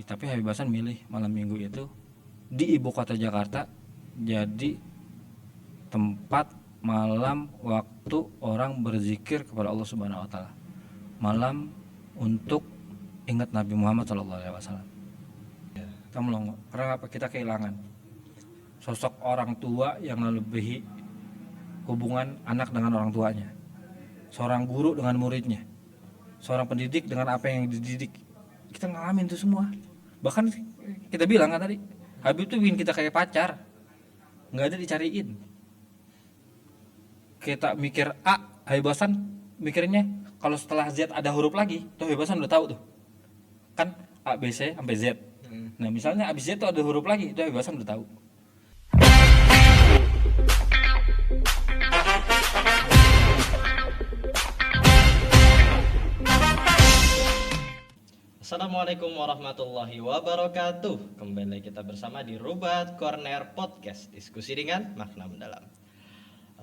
Tapi Habib Hasan milih malam minggu itu di ibu kota Jakarta jadi tempat malam waktu orang berzikir kepada Allah Subhanahu wa taala. Malam untuk ingat Nabi Muhammad SAW. Kita melongo. Karena apa? Kita kehilangan sosok orang tua yang melebihi hubungan anak dengan orang tuanya, seorang guru dengan muridnya, seorang pendidik dengan apa yang dididik. Kita ngalamin itu semua. Bahkan kita bilang kan tadi, Habib tuh bikin kita kayak pacar, nggak ada dicariin. Kita mikir A, Habib Hasan mikirnya kalau setelah Z ada huruf lagi, tuh Habib Hasan udah tahu tuh, kan A B C sampai Z. Nah misalnya abis Z tuh ada huruf lagi, tuh Habib Hasan udah tahu. Assalamualaikum warahmatullahi wabarakatuh. Kembali kita bersama di Rubat Corner Podcast, diskusi ringan makna mendalam.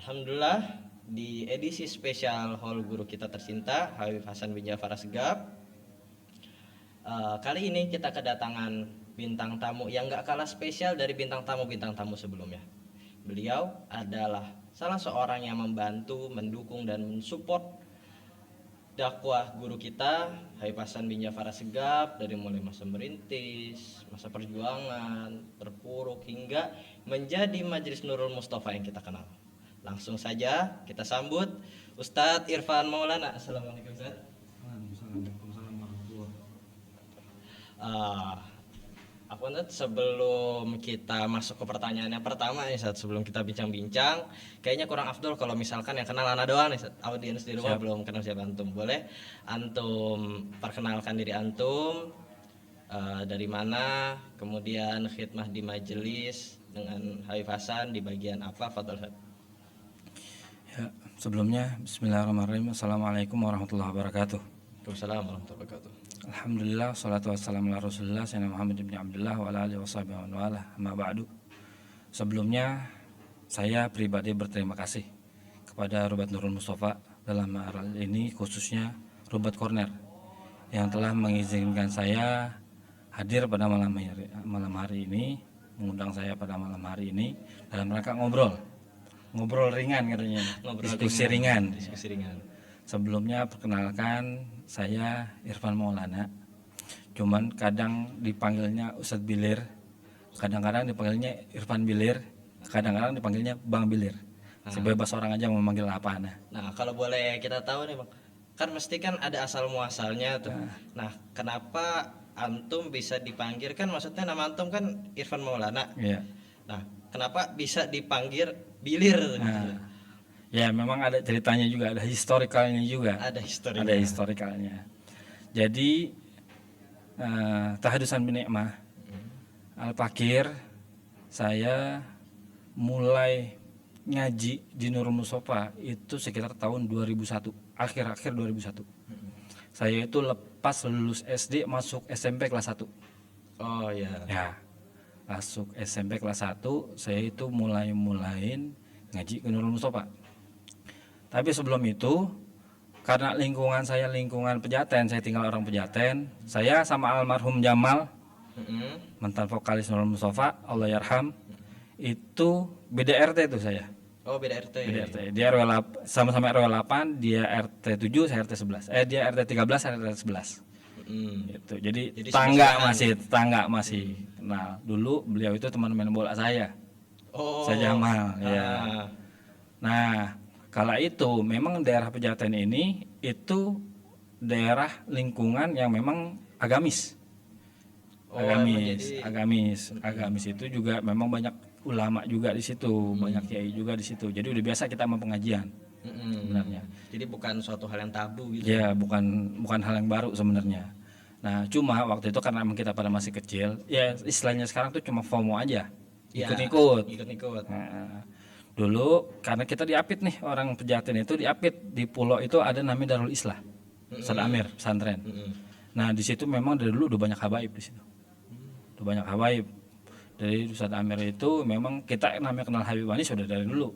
Alhamdulillah di edisi spesial Haul Guru kita tercinta Habib Hasan bin Ja'far Asegaf, kali ini kita kedatangan bintang tamu yang gak kalah spesial dari bintang tamu sebelumnya. Beliau adalah salah seorang yang membantu, mendukung dan mensupport dakwah guru kita Habib Hasan bin Ja'far Asegaf dari mulai masa merintis, masa perjuangan, terpuruk hingga menjadi Majelis Nurul Mustafa yang kita kenal. Langsung saja kita sambut Ustadz Irfan Maulana. Assalamualaikum Ustadz. Sebelum kita masuk ke pertanyaan yang pertama nih Ustadz, sebelum kita bincang-bincang, kayaknya kurang afdol kalau misalkan yang kenal Ana doang nih Ustadz. Audiens di rumah belum kenal siapa antum. Boleh antum perkenalkan diri antum, dari mana, kemudian khidmah di majelis dengan Habib Hasan di bagian apa? Fadhol Ustadz. Ya, sebelumnya bismillahirrahmanirrahim. Assalamualaikum warahmatullahi wabarakatuh. Waalaikumsalam warahmatullahi wabarakatuh. Alhamdulillah, salatu wassalamu ala Rasulillah sayyidina Muhammad bin Abdullah wa ala alihi washabihi wa ala amma ba'du. Sebelumnya saya pribadi berterima kasih kepada Rubat Nurul Mustafa dalam hal ini, khususnya Rubat Corner yang telah mengizinkan saya hadir pada malam hari ini, mengundang saya pada malam hari ini dalam rangka ngobrol ringan katanya, diskusi ringan. Sebelumnya perkenalkan, saya Irfan Maulana. Cuman kadang dipanggilnya Ustadz Bilir, kadang-kadang dipanggilnya Irfan Bilir, kadang-kadang dipanggilnya Bang Bilir. Sebebas orang aja mau memanggil apa. Nah, kalau boleh kita tahu nih Bang, kan mesti kan ada asal muasalnya tuh. Nah, kenapa antum bisa dipanggil, kan maksudnya nama antum kan Irfan Maulana. Iya. Nah, kenapa bisa dipanggil Bilir? Ya memang ada ceritanya juga, ada historikalnya juga. Ada historikalnya. Jadi Tahadusan bin Ni'mah Al-Fakir, saya mulai ngaji di Nurul Mustafa itu sekitar tahun 2001, akhir 2001. Saya itu lepas lulus SD masuk SMP kelas 1. Oh iya. Ya, masuk SMP kelas 1 saya itu mulain ngaji ke Nurul Mustafa. Tapi sebelum itu, karena lingkungan saya lingkungan Pejaten, saya tinggal orang Pejaten, saya sama almarhum Jamal, mantan vokalis Nurul Mustafa, Allah yarham, itu beda RT itu saya. Oh beda RT. Dia RW 8, sama-sama RW 8, dia RT 7, saya RT 11. Dia RT 13, saya RT 11. Gitu. Jadi tetangga masih kenal. Dulu beliau itu teman main bola saya. Oh. Saya Jamal, ya. Nah, kala itu memang daerah Pejaten ini itu daerah lingkungan yang memang agamis. Agamis itu juga memang banyak ulama juga di situ, banyak kiai juga di situ. Jadi udah biasa kita sama pengajian. Sebenarnya. Jadi bukan suatu hal yang tabu gitu. Ya, bukan hal yang baru sebenarnya. Nah, cuma waktu itu karena memang kita pada masih kecil, ya istilahnya sekarang tuh cuma FOMO aja. Ikut-ikut. Nah, dulu karena kita diapit nih, orang Pejaten itu diapit di pulau itu ada namanya Darul Islah, Ustadz Amir pesantren. Nah di situ memang dari dulu udah banyak habaib di situ, udah banyak habaib. Dari Ustadz Amir itu memang kita namanya kenal Habib Anis sudah dari dulu.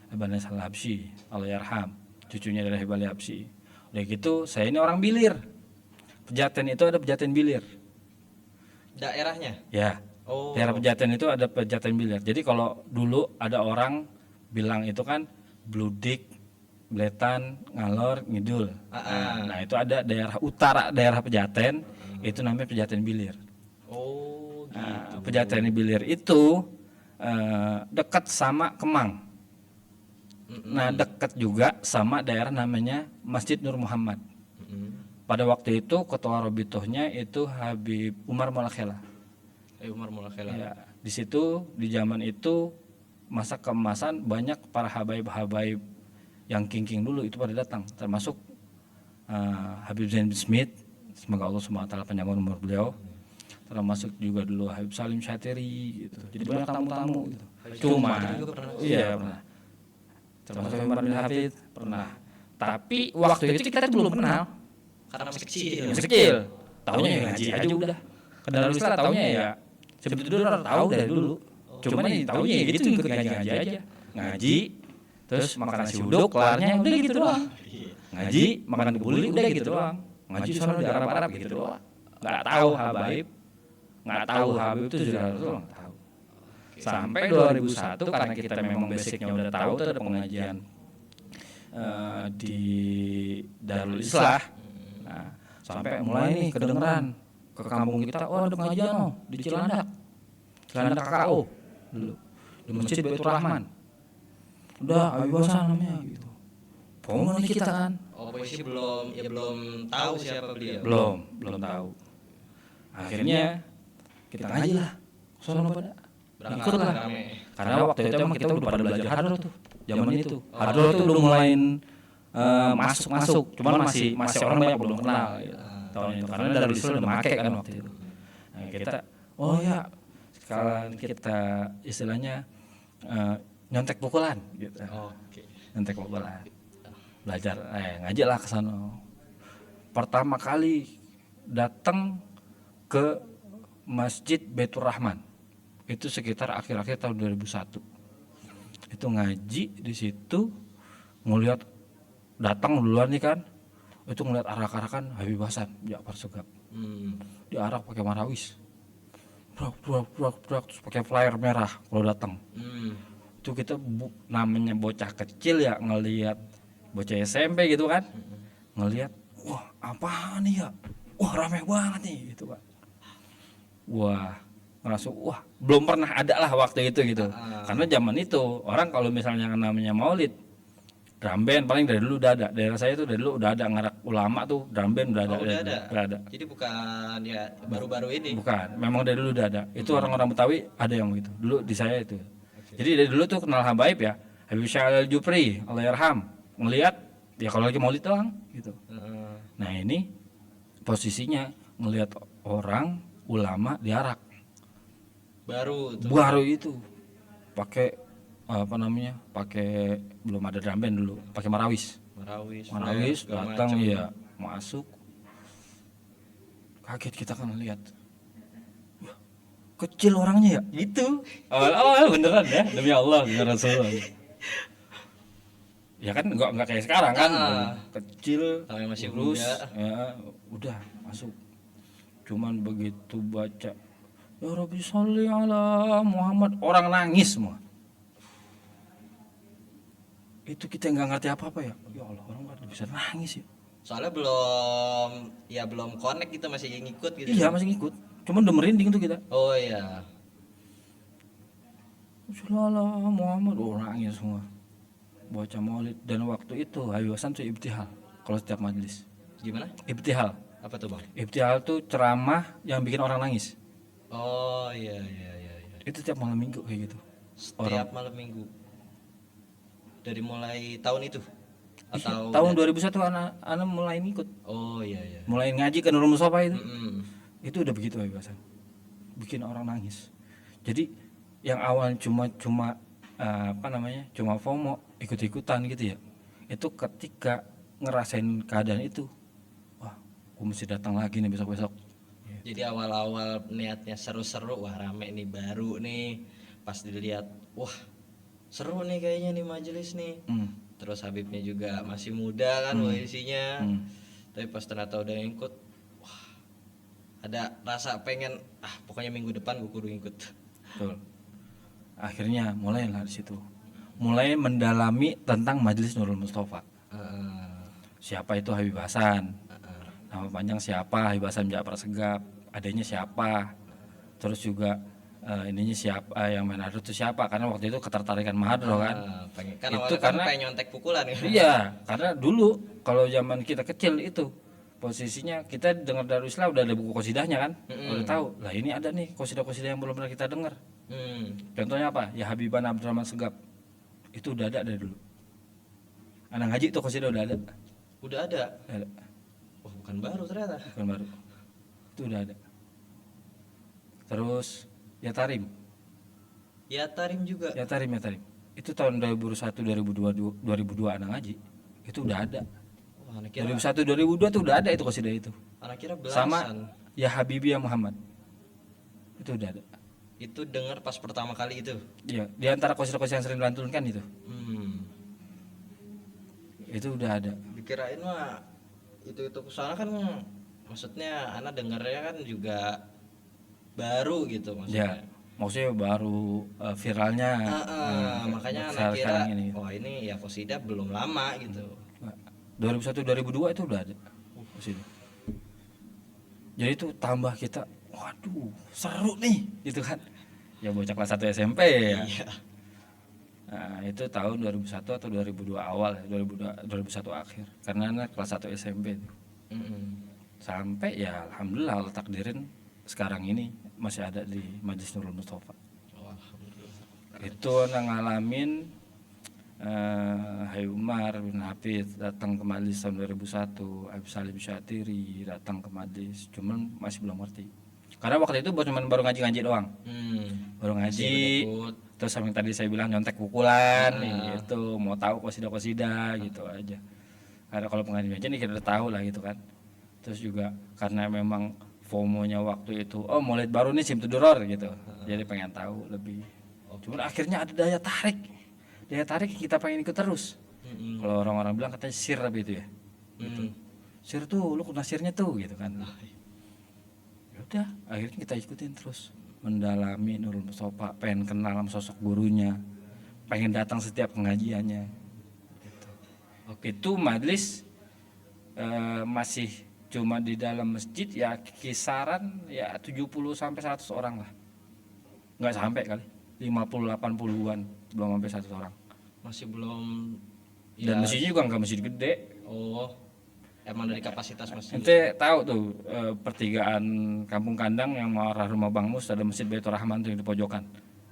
Habib Anis Al-Habsyi, Allah yarham, cucunya dari Habib Al-Habsyi. Udah gitu saya ini orang Bilir, Pejaten itu ada Pejaten Bilir. Daerahnya? Ya, Oh. daerah Pejaten itu ada Pejaten Biliar. Jadi kalau dulu ada orang bilang itu kan Bludik, Bletan, Ngalor, Ngidul. Nah, itu ada daerah utara daerah Pejaten, itu namanya Pejaten Biliar. Oh gitu. Nah, Pejaten Biliar itu dekat sama Kemang. Nah, dekat juga sama daerah namanya Masjid Nur Muhammad. Pada waktu itu ketua Robitohnya itu Habib Umar Molakela. Umar Mulakela. Ya, di situ di zaman itu masa keemasan banyak para habaib-habaib yang king dulu itu pada datang, termasuk Habib Zain bin Smith, semoga Allah SWT panjangkan umur beliau. Termasuk juga dulu Habib Salim Syatiri gitu. Jadi banyak tamu-tamu gitu. Cuma iya pernah. Termasuk Umar bin Hafid pernah. Tapi waktu itu kita belum kenal. Karena masih kecil. Masih kecil. Taunya ya ngaji aja udah. Kendaraan Islam taunya ya sebetulnya tahu dari dulu. Cuman ya taunya ya gitu ikut ngaji aja. Ngaji, terus makan nasi uduk, kelarnya udah gitu doang. Ngaji, makan kebuli udah gitu doang. Ngaji soalnya di Arab gitu doang. Nggak tahu habaib, nggak tahu habib itu sudah nggak tahu. Sampai 2001 karena kita memang basicnya udah tahu tuh ada pengajian di Darul Islah. Nah, sampai mulai nih kedengeran ke kampung kita, oh ada pengajian oh di Cilandak KKO dulu di Masjid Baitur Rahman. Udah Habib Hasan namanya gitu. Pomoh nih kita kan. Oh posisi belum tahu siapa beliau. Belum tahu. Akhirnya kita ngaji lah. Sono pada ikut lah. Karena waktu itu emang kita udah pada belajar hadroh tuh. Zaman itu. Hadroh tuh udah mulai masuk. Cuman masih orang banyak belum kenal gitu. Tahun itu karena dari Islam udah make kan waktu itu. Nah, kita oh ya sekalian kita istilahnya nyontek pukulan gitu. Oke. Nyontek pukulan. Belajar ngaji lah ke sana. Pertama kali datang ke Masjid Baitur Rahman itu sekitar akhir-akhir tahun 2001. Itu ngaji di situ, ngelihat datang duluan nih kan, itu ngelihat arak-arakan Habib Hasan Ja'far Segaf. Diarak pakai marawis, brak terus pakai flyer merah kalau datang. Itu kita namanya bocah kecil ya ngelihat bocah SMP gitu kan, ngelihat wah apaan nih ya, wah rame banget nih gitu kan. Wah ngerasa wah belum pernah ada lah waktu itu gitu. Karena zaman itu orang kalau misalnya namanya maulid drum band paling dari dulu udah ada. Daerah saya tuh dari dulu udah ada ngarak ulama tuh drum band udah ada. Udah ada. Jadi bukan ya baru-baru ini. Bukan, memang dari dulu udah ada. Itu orang-orang Betawi ada yang begitu. Dulu di saya itu. Jadi dari dulu tuh kenal habaib ya. Habib Syahal Jupri, Allahyarham. Ngelihat ya kalau lagi maulid doang gitu. Nah, ini posisinya ngelihat orang ulama diarak. Baru itu pakai apa namanya? Pakai belum ada drum band dulu, pakai marawis datang ya masuk. Kaget kita kan lihat. Wah, kecil orangnya ya. Gitu. Oh, beneran ya, demi Allah, demi Rasulullah. Ya kan enggak kayak sekarang kan. Kecil, masih lurus, muda. ya udah masuk. Cuman begitu baca ya Rabbi sholli ala Muhammad, orang nangis semua. Itu kita nggak ngerti apa-apa ya. Ya Allah, orang nggak bisa nangis ya. Soalnya belum connect, kita masih ngikut gitu. Iya, masih ngikut. Cuman udah merinding tuh kita. Oh iya. Sholli ala Muhammad, nangis semua. Baca maulid dan waktu itu Habib Hasan tuh ibtihal kalau setiap majelis. Gimana? Ibtihal. Apa tuh, Bang? Ibtihal tuh ceramah yang bikin orang nangis. Oh iya. Itu tiap malam minggu kayak gitu. Setiap malam minggu. Dari mulai tahun itu atau tahun 2001 anak mulai ngikut. Oh iya. Mulai ngaji ke Nurul Mustafa itu. Itu udah begitu Habib Hasan. Bikin orang nangis. Jadi yang awal cuma cuma FOMO, ikut-ikutan gitu ya. Itu ketika ngerasain keadaan itu, wah, gue mesti datang lagi nih besok-besok. Jadi awal-awal niatnya seru-seru, wah rame nih, baru nih. Pas dilihat, wah seru nih kayaknya nih majelis nih. Terus Habibnya juga masih muda kan isinya. Tapi pas ternyata udah ngikut, wah ada rasa pengen pokoknya minggu depan gue kudu ikut. Betul. Akhirnya mulailah di situ. Mulai mendalami tentang Majelis Nurul Mustafa. Siapa itu Habib Hasan? Nama panjang siapa? Habib Hasan Ja'far Segaf. Adanya siapa? Terus juga ininya siapa, yang Manado itu siapa? Karena waktu itu ketertarikan Mahadro kan. Karena Itu itu karena- pengen nyontek pukulan kan. Iya, karena dulu kalau zaman kita kecil itu posisinya kita dengar Darul Islam udah ada buku kosidahnya kan, udah tahu. Lah ini ada nih kosidah-kosidah yang belum pernah kita dengar. Contohnya apa? Ya Habiban Abdurrahman Segaf. Itu udah ada dari dulu. Anak ngaji itu kosidah udah ada. Udah ada. Udah ada. Oh, bukan baru ternyata. Bukan baru. Itu udah ada. Terus ya Tarim. Ya Tarim juga. Ya Tarim, ya Tarim. Itu tahun 2001 2002 anak ngaji. Itu udah ada. Wah, anak kira 2001 2002 tuh udah ada itu kosidah itu. anak kira Sama belasan. ya Habibi ya Muhammad. Itu udah ada. Itu dengar pas pertama kali itu. Iya, di antara kosidah-kosidah yang sering dilantunkan itu. Itu udah ada. Dikirain mah itu soalnya kan maksudnya anak dengarnya kan juga baru gitu maksudnya. Ya, maksudnya baru viralnya. Makanya anak saat kira sekarang ini. ini ya kosidah belum lama gitu. 2001 2002 itu udah ada. Kosidah. Jadi itu tambah kita, waduh, seru nih gitu kan. Ya bocah kelas 1 SMP ya. Iya. Nah, itu tahun 2001 atau 2002 awal ya, 2001 akhir. Karena anak kelas 1 SMP itu. Sampai ya alhamdulillah Allah takdirin sekarang ini masih ada di Majelis Nurul Mustafa. Oh, alhamdulillah. Itu anak ngalamin Habib Umar bin Hafid datang ke Majelis tahun 2001, Habib Salim Syatiri datang ke Majelis, cuman masih belum ngerti. Karena waktu itu cuman baru ngaji-ngaji doang. Baru ngaji. Terus yang tadi saya bilang nyontek pukulan gitu, mau tahu kosidah-kosidah gitu aja. Karena kalau pengajian nih kita udah tahu lah gitu kan. Terus juga karena memang FOMO-nya waktu itu, oh Maulid baru nih Simtud Duror gitu. Jadi pengen tahu lebih. Cuman akhirnya ada daya tarik. Daya tarik kita pengen ikut terus. Kalau orang-orang bilang katanya sir tapi itu ya. Gitu. Sir tuh lu kena sirnya tuh gitu kan. Ya udah, akhirnya kita ikutin terus. Mendalami Nurul Mustafa, pengen kenal sama sosok gurunya, pengen datang setiap pengajiannya gitu. Itu majelis masih cuma di dalam masjid ya kisaran ya 70 sampai 100 orang lah, nggak sampai kali 50-80-an, belum sampai 100 orang. Masih belum. Dan masjidnya juga nggak masjid gede. Oh, emang dari kapasitas masjid. Ente tahu tuh pertigaan Kampung Kandang yang mau arah rumah Bang Mus ada masjid Baitur Rahman tuh yang di pojokan.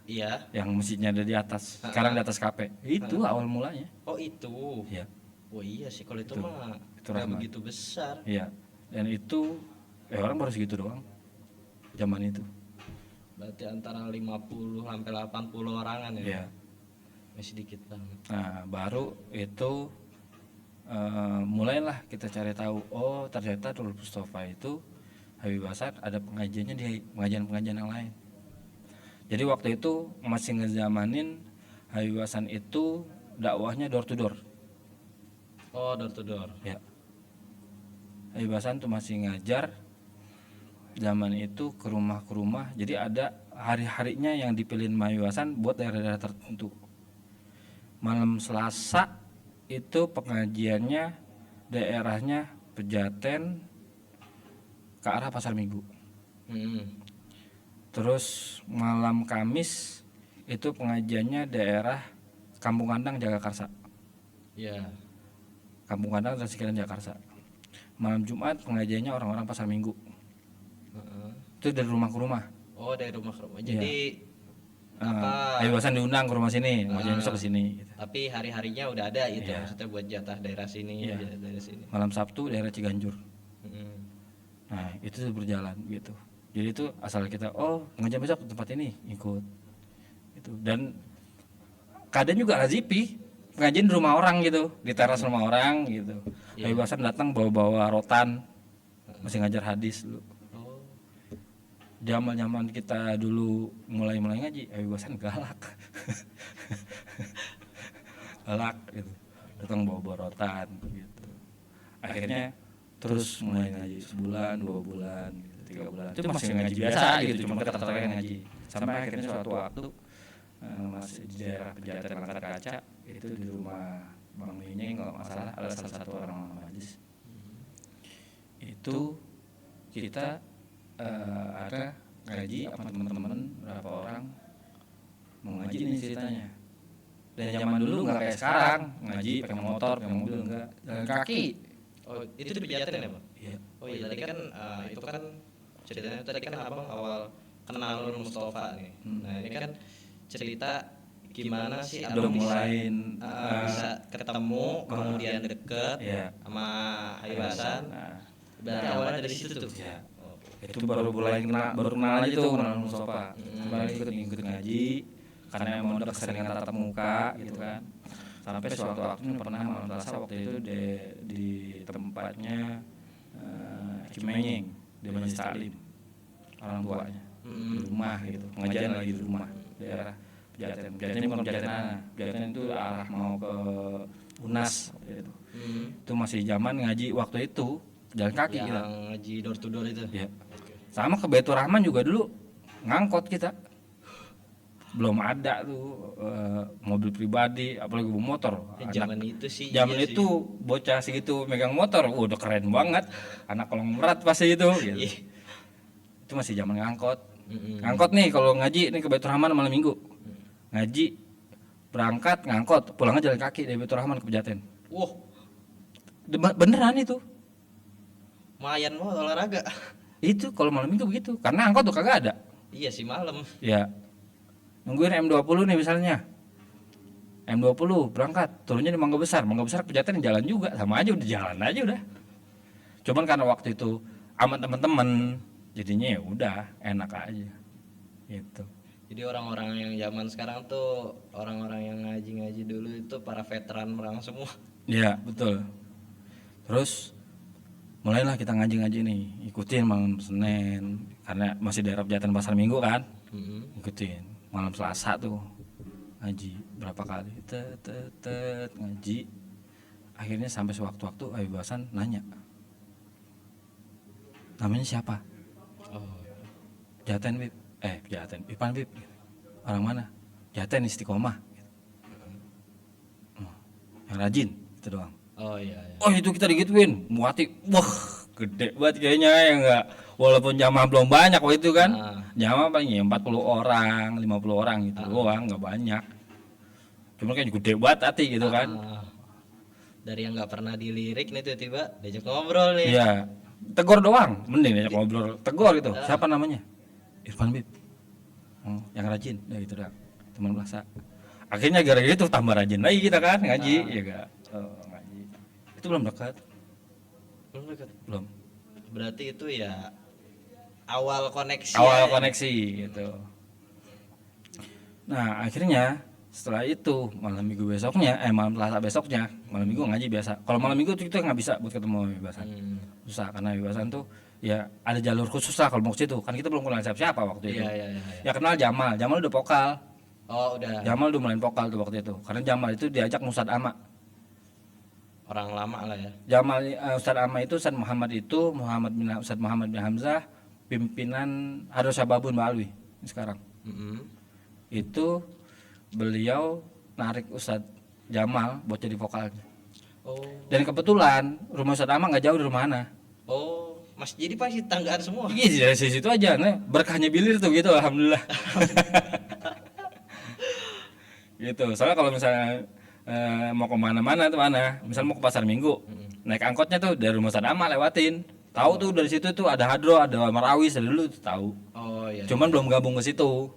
Iya. Yang masjidnya ada di atas. Sekarang di atas KP. Itu awal mulanya. Oh itu. Iya. Oh iya sih kalau itu mah itu nggak Rahman. begitu besar. Iya. Dan itu orang baru segitu doang. Zaman itu. Berarti antara 50 sampai 80 orangan ya. Iya. Masih dikit banget. Nah, baru itu mulailah kita cari tahu, oh ternyata Nurul Mustafa itu Habib Hasan ada pengajiannya di pengajian-pengajian yang lain. Jadi waktu itu masih ngezamanin Habib Hasan itu dakwahnya door to door. Oh, door to door. Ya. Habib Hasan tuh masih ngajar zaman itu ke rumah. Jadi ada hari-harinya yang dipilihin Habib Hasan buat daerah-daerah tertentu. Malam Selasa itu pengajiannya daerahnya Pejaten ke arah Pasar Minggu. Terus malam Kamis itu pengajiannya daerah Kampung Kandang Jagakarsa. Iya. Kampung Kandang dan sekalian Jagakarsa. Malam Jumat pengajiannya orang-orang Pasar Minggu. Itu dari rumah ke rumah. Oh, dari rumah ke rumah. Jadi Habib Hasan diundang ke rumah sini, pengajian besok ke sini. Gitu. tapi hari-harinya udah ada gitu. Iya. Maksudnya buat jatah daerah sini, Iya. daerah sini. Malam Sabtu daerah Ciganjur. Nah itu tuh berjalan gitu. Jadi itu asal kita pengajian besok ke tempat ini ikut gitu. Dan kadang juga razipi pengajian di rumah orang gitu, di teras rumah orang gitu. Habib Hasan datang bawa-bawa rotan, masih ngajar hadis dulu. Zaman kita dulu mulai ngaji, Habib Hasan galak. Galak gitu. Datang bawa rotan gitu. Akhirnya terus mulai ngaji sebulan, 2 bulan gitu. 3 bulan itu masih ngaji biasa gitu, cuma ketertarikan ngaji. Sampai akhirnya suatu waktu masih di daerah Pejaten Langkat Kaca, itu di rumah Bang Minyeng kalau nggak salah, ada salah satu orang majlis. Itu kita ada ngaji sama teman-teman berapa orang mau ngaji nih ceritanya. Dan zaman dulu nggak kayak sekarang ngaji pakai motor, pakai mobil, enggak, jalan kaki. Oh, itu di Pejaten ya, Bang? Iya. Oh iya, tadi kan itu kan ceritanya tadi kan Abang awal kenal Nur Mustafa nih. Nah, ini kan cerita gimana sih Udah Abang mulai bisa ketemu, kemudian deket Iya. sama Ayu Hasan. Nah, Berarti awalnya dari situ tuh. ya. Itu baru mulai baru kenal aja tuh, kenal Mustafa. Baru ikut ngaji karena emang udah keseringan tatap muka gitu kan. Sampai suatu waktu pernah malam Selasa waktu itu di tempatnya Cimenying di Majelis Taklim orang tuanya di rumah gitu, pengajian lagi di rumah daerah Pejaten. Pejaten ini bukan Pejaten mana, Pejaten itu arah mau ke Unas waktu itu. Itu masih zaman ngaji waktu itu jalan kaki Yang kita. ngaji door to door itu. Ya. Sama ke Baitur Rahman juga dulu ngangkot kita. Belum ada tuh mobil pribadi, apalagi bawa motor. Zaman itu sih. Zaman iya itu bocah segitu megang motor, udah keren banget. Anak kolong berat pasti itu. Gitu. Iya. Itu masih zaman ngangkot. Ngangkot nih kalau ngaji nih ke Baitur Rahman malam minggu. Ngaji berangkat ngangkot, pulangnya jalan kaki dari Baitur Rahman ke Pejaten. Wah, Beneran itu. lumayan banget olahraga. Itu kalau malam minggu begitu. Karena angkot tuh kagak ada. Iya sih malam. Ya. Nungguin M20 nih misalnya. M20 berangkat, turunnya di Mangga Besar. Mangga Besar ke Pejaten jalan juga, sama aja udah jalan aja udah. Cuman karena waktu itu sama teman-teman, jadinya ya udah enak aja. Gitu. Jadi orang-orang yang zaman sekarang tuh orang-orang yang ngaji-ngaji dulu itu para veteran perang semua. Iya, betul. Terus mulailah kita ngaji-ngaji nih, ikutin malam Senin karena masih daerah Pejaten Pasar Minggu kan. Ikutin malam Selasa tuh ngaji berapa kali ngaji. Akhirnya sampai sewaktu-waktu Ayu Hasan nanya, namanya siapa? Pejaten Bib. Pejaten Ipan Bib. Orang mana? Pejaten Istiqomah. Yang rajin itu doang. Oh iya, iya. Oh itu kita digituin, muati, wah gede banget kayaknya ya enggak. Walaupun jamaah belum banyak waktu itu kan, jamaah paling ya 40 orang, 50 orang gitu doang, nggak banyak. Cuma kan gede banget hati gitu kan. Dari yang nggak pernah dilirik nih tiba-tiba diajak ngobrol nih. Iya, tegur doang, mending diajak ngobrol, tegur gitu. Siapa namanya? Irfan Bib. Oh, yang rajin, ya gitu dah, teman Plaza. Akhirnya gara-gara itu tambah rajin lagi kita kan ngaji, ya enggak. Ngaji. Itu belum dekat. Belum dekat. Belum. Berarti itu ya awal koneksi. Awal koneksi gitu. Nah akhirnya setelah itu malam minggu besoknya, malam Selasa besoknya, malam minggu ngaji biasa. Kalau malam minggu tuh kita nggak bisa buat ketemu Ayu Hasan. Susah karena Ayu Hasan tuh ya ada jalur khusus lah kalau mau ke situ. Kan kita belum kenal siapa waktu itu. Iya. Ya kenal Jamal udah vokal. Oh udah. Jamal udah mulai vokal tuh waktu itu. Karena Jamal itu diajak Ustad Ama. Orang lama lah ya. Jamal Ustad Ama itu Ustad Muhammad bin Hamzah, pimpinan Harus Sababun Ba'alwi sekarang. Itu beliau narik Ustad Jamal buat jadi vokalnya. Oh. Dan kebetulan rumah Ustad Ama nggak jauh dari rumah Ana. Oh, Mas jadi pasti tanggaan semua. Iya dari situ aja, nah berkahnya bilir tuh gitu, alhamdulillah. Gitu. Soalnya kalau misalnya mau kemana-mana tuh mana, misal mau ke pasar Minggu, naik angkotnya tuh dari rumah Ustad Ama lewatin. Tahu tuh dari situ tuh ada Hadro, ada Marawis dari dulu tuh tahu. Oh iya. Cuman belum gabung ke situ.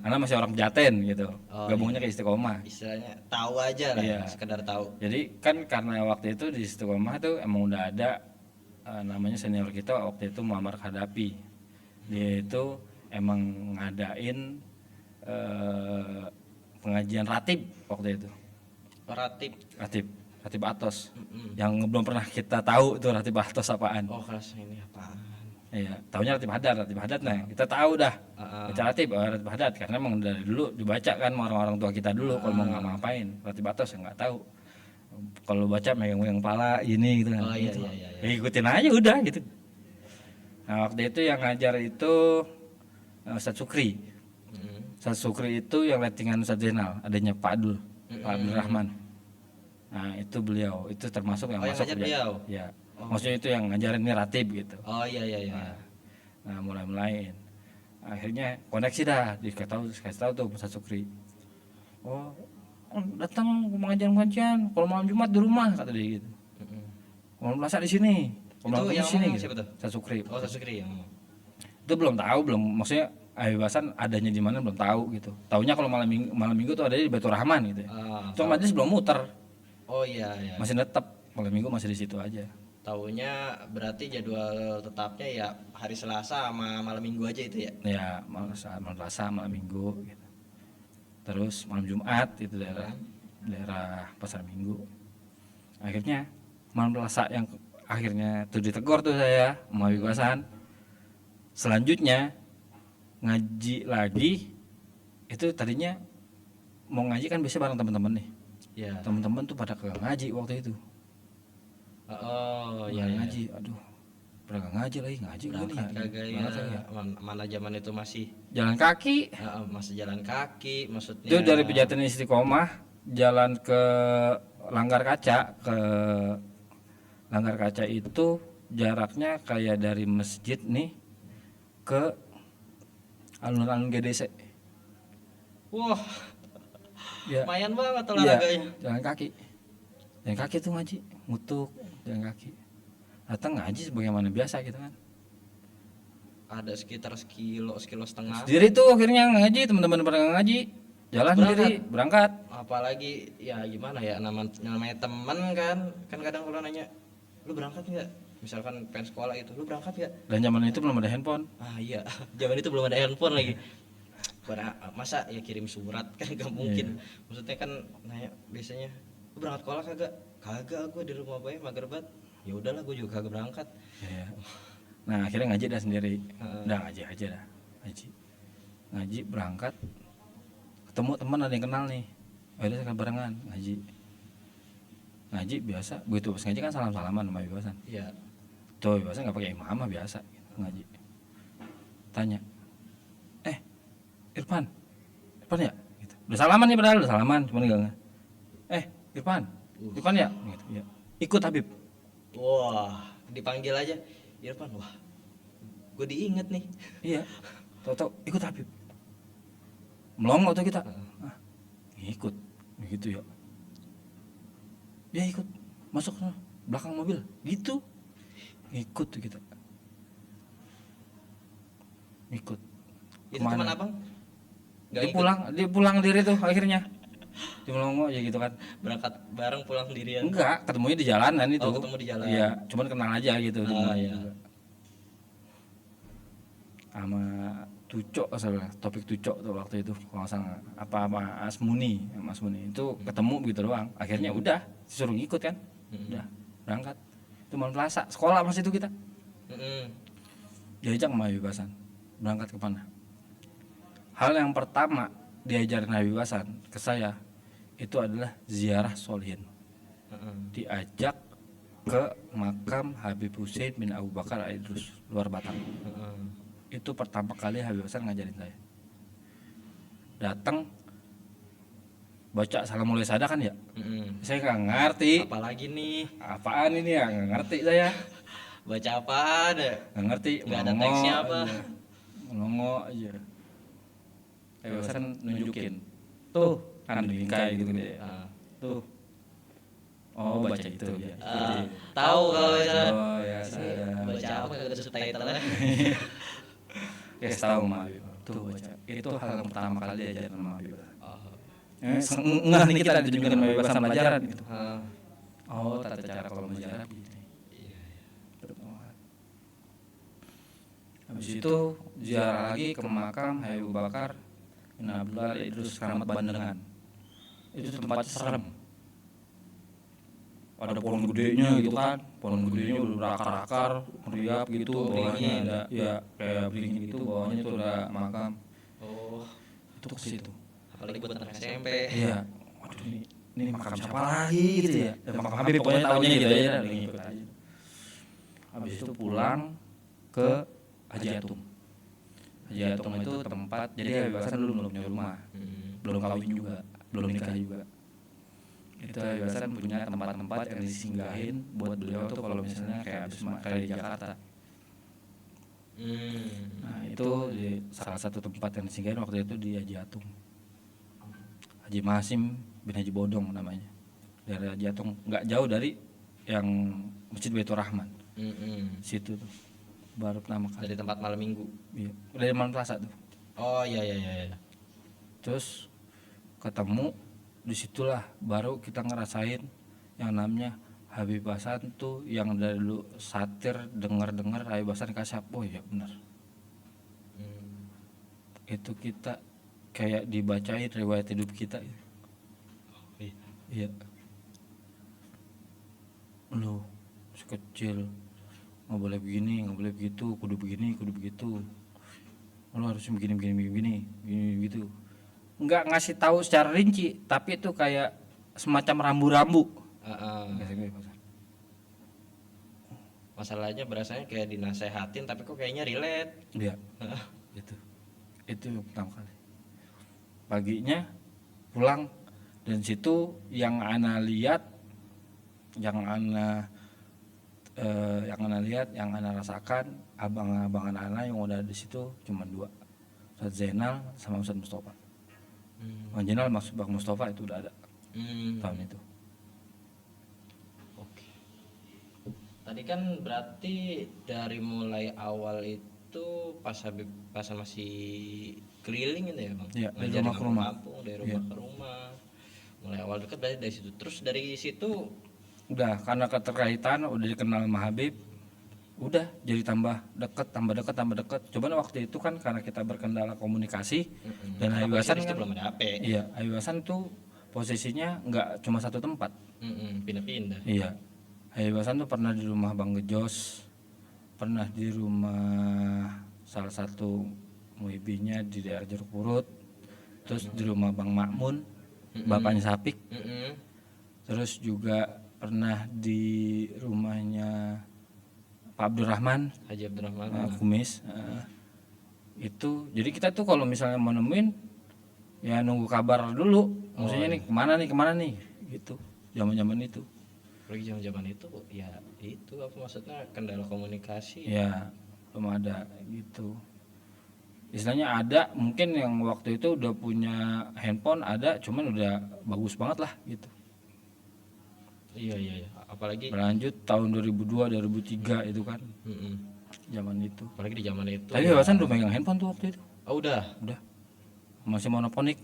Karena masih orang Pejaten gitu. Gabungnya ke Istiqomah. Istilahnya tahu aja lah, Iya. sekedar tahu. Jadi kan karena waktu itu di Istiqomah tuh emang udah ada namanya senior kita waktu itu Muhammad Khadapi. Dia itu emang ngadain pengajian ratib waktu itu. Ratib Atos. Yang belum pernah kita tahu tuh ratib Atos apaan. Oh kelas ini apaan? Iya, tahunya ratib hadat nah kita tahu dah. Baca ratib hadat karena emang dari dulu dibaca kan sama orang-orang tua kita dulu kalau mau ngapain. Ratib Atos ya nggak tahu. Kalau baca megang-megang kepala ini gitu kan. Oh iya. Ya, ikutin aja udah gitu. Nah waktu itu yang ngajar itu Ustadz Sukri. Ustadz Sukri itu yang lettingan Ustadz Zainal, adanya Pak Abdul Rahman. Nah itu beliau, itu termasuk yang yang masuk ngajar beliau. Ya, maksudnya itu yang ngajarin ini ratib gitu. Oh iya. Nah mulai akhirnya koneksi dah, dikasih tahu tuh Ustadz Sukri. Oh datang pengajian, kalau malam Jumat di rumah kata dia gitu. Malam Selasa di sini. Itu yang di sini ngomong gitu. siapa tuh? Ustadz Sukri. Oh, Ustadz Sukri yang ngomong. Itu belum maksudnya Habibasan adanya di mana belum tahu gitu. Taunya kalau malam minggu tuh ada di Baitur Rahman gitu ya. Itu majelis belum muter. Oh iya. Masih tetap malam minggu masih di situ aja. Taunya berarti jadwal tetapnya ya hari Selasa sama malam Minggu aja itu ya. Ya, malam Selasa, malam Minggu gitu. Terus malam Jumat itu daerah Pasar Minggu. Akhirnya malam Selasa yang akhirnya tuh ditegur tuh saya sama Habibasan. Selanjutnya ngaji lagi, itu tadinya mau ngaji kan biasanya bareng teman-teman nih. Ya. Teman-teman tuh pada kagak ngaji waktu itu. Oh iya. Ngaji, aduh. Pada kagak ngaji lagi, ngaji Berangkat nih. kagak ya. Mana zaman itu masih Jalan kaki. masih jalan kaki maksudnya. Itu dari Pejaten Istiqomah jalan ke Langgar Kaca itu jaraknya kayak dari masjid nih ke alun-alun GDC. Wah. Ya. Lumayan banget olahraganya. Jalan kaki tuh ngaji, ngutuk jalan kaki. Datang ngaji sebagaimana biasa gitu kan. Ada sekitar sekilo setengah. Sendiri tuh akhirnya ngaji, teman-teman pada ngaji, jalan sendiri berangkat. Apalagi ya gimana ya namanya teman kan kadang kalau nanya lu berangkat nggak, misalkan pengen sekolah itu lu berangkat nggak, Dan zaman itu belum ada handphone. Iya zaman itu belum ada handphone lagi. Masa ya kirim surat kan gak mungkin. Maksudnya kan nanya biasanya lu berangkat sekolah kagak gue di rumah bae mager banget. Ya udahlah gue juga kagak berangkat. Ya. Nah akhirnya ngaji dah sendiri. Udah ngaji aja dah. Ngaji berangkat, ketemu teman ada yang kenal nih. Akhirnya saya barengan ngaji biasa. Begitu pas ngaji kan salam-salaman sama Habibasan. Iya. Tuh Habibasan nggak pakai imamah biasa gitu, ngaji. Tanya, Irfan ya? Gitu. Udah salaman nih padahal udah salaman, cuma enggak. Irfan ya? Gitu. Ya. Ikut Habib. Wah, dipanggil aja Irfan. Wah, gue diinget nih. Iya. Tahu ikut Habib. Melongo tuh kita. Ikut. Gitu ya. Ya ikut. Masuk belakang mobil. Gitu. Ikut tuh kita. Ikut. Itu teman abang? Dia pulang diri tuh akhirnya. Di Melongo ya gitu kan. Berangkat bareng pulang sendirian. Enggak, ketemunya di jalanan itu. Oh, ketemu di jalan. Iya, cuman kenal aja gitu. Iya. Sama Tucok salah, topik Tucok tuh waktu itu kalau salah apa Asmuni, Mas Muni itu ketemu gitu doang. Akhirnya udah disuruh ngikut kan. Udah berangkat. Itu malam Selasa, sekolah pas itu kita. Diajak sama Habibasan. Berangkat ke mana? Hal yang pertama diajarin Habibasan ke saya itu adalah ziarah solihin. Diajak ke makam Habib Hussein bin Abu Bakar Al-Idrus luar Batang. Itu pertama kali Habibasan ngajarin saya. Datang baca salam mulai sada kan ya. Saya nggak ngerti. Apalagi nih? Apaan ini ya, nggak ngerti saya. Baca apaan ya? Nggak ngerti. Nggak ada teksnya apa? Ngelongo aja. Habibasan nunjukin. Tuh kan bingkai gitu deh. Tuh. Oh baca itu ya. Tahu kalau ya. Oh ya saya. Baca apa kagak subtitle-nya? Kayak tahu sama Habib. Tuh baca. Itu hal yang pertama kali diajarin sama Habib. Enggak nih kita ditunjukin sama Habibasan pelajaran gitu. Oh tata cara kalau menjarah begini. Habis itu ziarah lagi ke makam Habib Bakar bin Abdullah Idrus Keramat Bandengan. Itu tempatnya serem. Ada pohon gedenya gitu kan, pohon gedenya udah berakar-akar, meriap gitu, bawahnya ada ya kayak beringin gitu, bawahnya tuh ada makam. Oh, itu ke situ. Apalagi buat anak SMP. Iya. Waduh ini makam siapa lagi gitu ya. Dan makam Habib pokoknya tahunya gitu aja, ngikut aja. Habis itu pulang ke Haji Atung. Haji Atung itu tempat, jadi Habib Hasan dulu belum punya rumah, belum kawin juga, belum nikah juga. Itu Habib Hasan punya tempat-tempat yang disinggahin buat beliau tuh kalau misalnya kayak kayak di Jakarta. Nah itu di salah satu tempat yang disinggahin waktu itu di Haji Atung. Haji Mahasim bin Haji Bodong namanya. Dari Haji Atung, nggak jauh dari yang Masjid Baitur Rahman. Situ tuh baru pertama kali. Dari tempat malam minggu. Iya, dari malam Selasa tuh. Oh iya. Terus ketemu, disitulah baru kita ngerasain yang namanya Habib Hasan tuh, yang dari dulu satir dengar Habib Hasan kasyaf. Oh iya benar. Itu kita kayak dibacain riwayat hidup kita. Iya. Lu sekecil nggak boleh begini, nggak boleh begitu, kudu begini, kudu begitu. Lu harus begini gitu. Nggak ngasih tahu secara rinci, tapi itu kayak semacam rambu-rambu. Masalahnya berasanya kayak dinasehatin tapi kok kayaknya relate. Iya. Itu pertama kali. Paginya pulang, dan situ yang ana lihat, yang ana rasakan, abang-abangan ana yang udah di situ cuma 2, Ustadz Zainal sama Ustadz Mustafa. Bang Zainal maksud Bang Mustafa itu udah ada tahun itu. Oke. Tadi kan berarti dari mulai awal itu pas masih keliling gitu ya Bang? Iya, dari Ngajarin rumah ke rumah. kampung, dari rumah ke rumah. Mulai awal dekat berarti dari situ. Terus dari situ Udah, karena keterkaitan udah dikenal sama Habib, udah jadi tambah dekat. Cuman waktu itu kan karena kita berkendala komunikasi, dan Habib Hasan kan belum ada HP. Iya, Habib Hasan tuh posisinya nggak cuma satu tempat. Pindah-pindah. Iya, Habib Hasan tuh pernah di rumah Bang Gejos, pernah di rumah salah satu muhibinya di daerah Jeruk Purut, terus di rumah Bang Makmun, bapaknya Sapik, terus juga pernah di rumahnya Pak Abdurrahman, Haji Abdurrahman. Kumis. Itu jadi kita tuh kalau misalnya mau nemuin ya nunggu kabar dulu, maksudnya nih kemana nih gitu, zaman itu. Apalagi zaman itu ya itu apa maksudnya kendala komunikasi. Ya belum ada gitu, istilahnya ada mungkin yang waktu itu udah punya handphone ada, cuman udah bagus banget lah gitu. Iya. Apalagi Berlanjut tahun 2002 2003 itu kan zaman itu. Apalagi di zaman itu. Tapi Hasan udah megang handphone tuh waktu itu. Oh udah. Masih monoponik.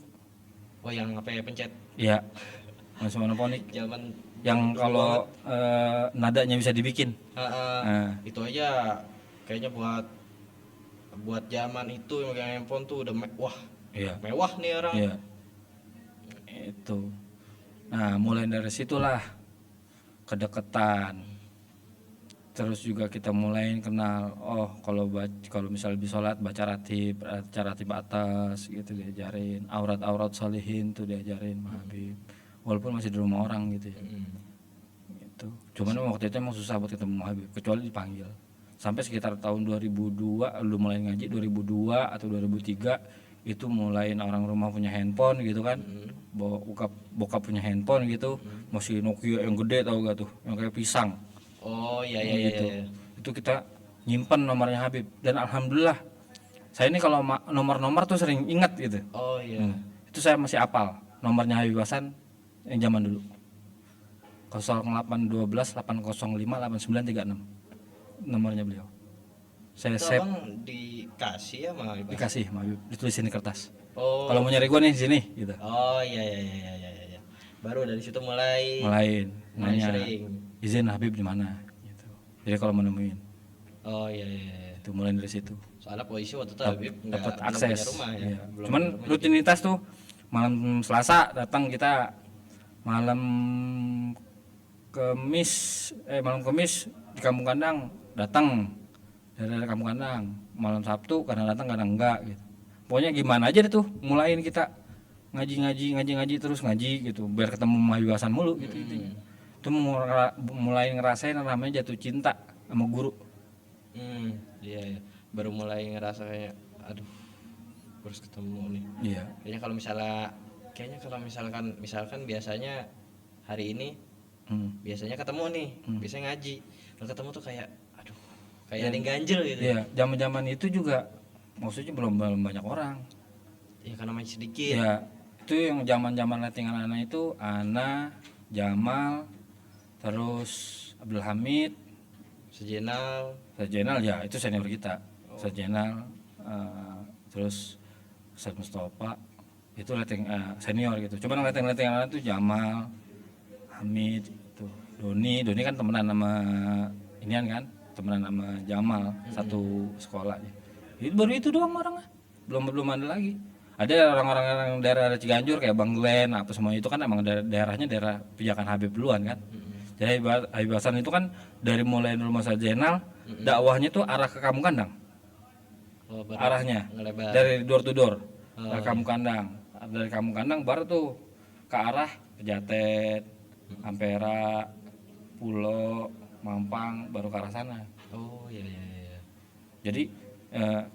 Oh yang HP pencet. Iya. Masih monoponik. Zaman yang kalau nadanya bisa dibikin. Itu aja kayaknya buat zaman itu yang megang handphone tuh udah mewah. Iya. Mewah nih orang. Iya. Itu. Nah, mulai dari situlah kedekatan. Terus juga kita mulai kenal, oh kalau misal lebih sholat baca ratib atas gitu diajarin, aurat salihin tuh diajarin sama Habib, walaupun masih di rumah orang gitu ya. Gitu. Cuman waktu itu emang susah buat ketemu Habib kecuali dipanggil. Sampai sekitar tahun 2002 lu mulai ngaji, 2002 atau 2003 itu mulai orang rumah punya handphone gitu kan. Bokap punya handphone gitu, masih Nokia yang gede tau gak tuh, yang kayak pisang. Oh iya gitu. Itu kita nyimpen nomornya Habib, dan alhamdulillah saya ini kalau nomor tuh sering ingat gitu. Oh iya. Itu saya masih hafal nomornya Habib Hasan yang zaman dulu, 0812 805 8936 nomornya beliau. Saya save. Dikasih ya sama Habib? Dikasih sama Habib, ditulisin di kertas. Oh. Kalau mau nyari gua nih sini gitu. Oh iya. Baru dari situ mulai nanya sering. izin Habib di mana gitu. Jadi kalau mau nemuin. Oh iya. Itu mulai dari situ. Soalnya polisi waktu itu Habib dapat akses. Punya rumah ya. Iya. Cuman rutinitas tuh malam Selasa datang kita, malam Kemis di Kampung Kandang datang dari Kampung Kandang, malam Sabtu kadang datang kadang enggak gitu. Pokoknya gimana aja deh tuh mulain kita ngaji terus ngaji gitu biar ketemu Habib Hasan mulu gitu. Itu mulai ngerasain namanya jatuh cinta sama guru. Iya. baru mulai ngerasa kayak aduh harus ketemu nih. Iya. Kayaknya kalau misalkan biasanya hari ini biasanya ketemu nih, biasanya ngaji. Kalau ketemu tuh kayak aduh, kayak ada yang ganjel gitu. Iya, zaman-zaman itu juga maksudnya belum banyak orang. Ya karena masih sedikit. Ya, itu yang zaman-zaman lettingan anak itu Ana, Jamal, terus Abdul Hamid, Sejenal ya itu senior kita. Sejenal, terus Ustaz Mustafa itu senior gitu. Cuman letting-lettingan anak itu Jamal, Hamid, itu Doni kan temenan sama inian kan, temenan sama Jamal satu sekolah. Itu baru itu doang orangnya, belum ada lagi. Ada orang-orang yang daerah Ciganjur kayak Bang Glenn apa semua itu kan emang daerahnya daerah pijakan Habib duluan kan. Jadi Habib Hasan itu kan dari mulai Nurul Masa Jenal dakwahnya tuh arah ke Kampung Kandang. Arahnya ngelebar. dari door to door ke Kampung Kandang. Dari Kampung Kandang baru tuh ke arah Pejaten, Ampera, Pulo, Mampang baru ke arah sana. Oh iya. Jadi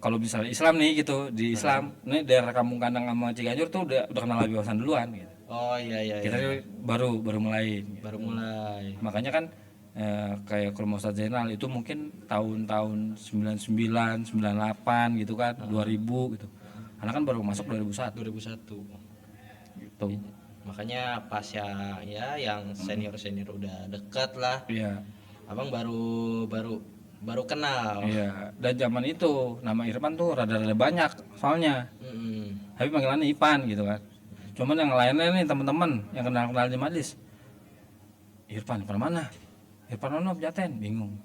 kalau misalnya Islam nih gitu di Islam, ini daerah Kampung Kandang sama Ciganjur tuh udah kenal Habib Hasan duluan gitu. Oh iya. Kita baru mulai. Gitu. Baru mulai. Makanya kan kayak kalau Ustadz Zainal itu mungkin tahun 99, 98 gitu kan, 2000 gitu. Karena kan baru masuk 2001. Gitu. Makanya pas yang senior udah dekat lah. Iya. Abang baru kenal. Iya. Dan zaman itu nama Irfan tuh rada-rada banyak soalnya. Tapi panggilannya Ipan gitu kan. Cuman yang lainnya nih teman-teman yang kenal di majlis. Irfan mana? Irfan mana Pejaten? Bingung.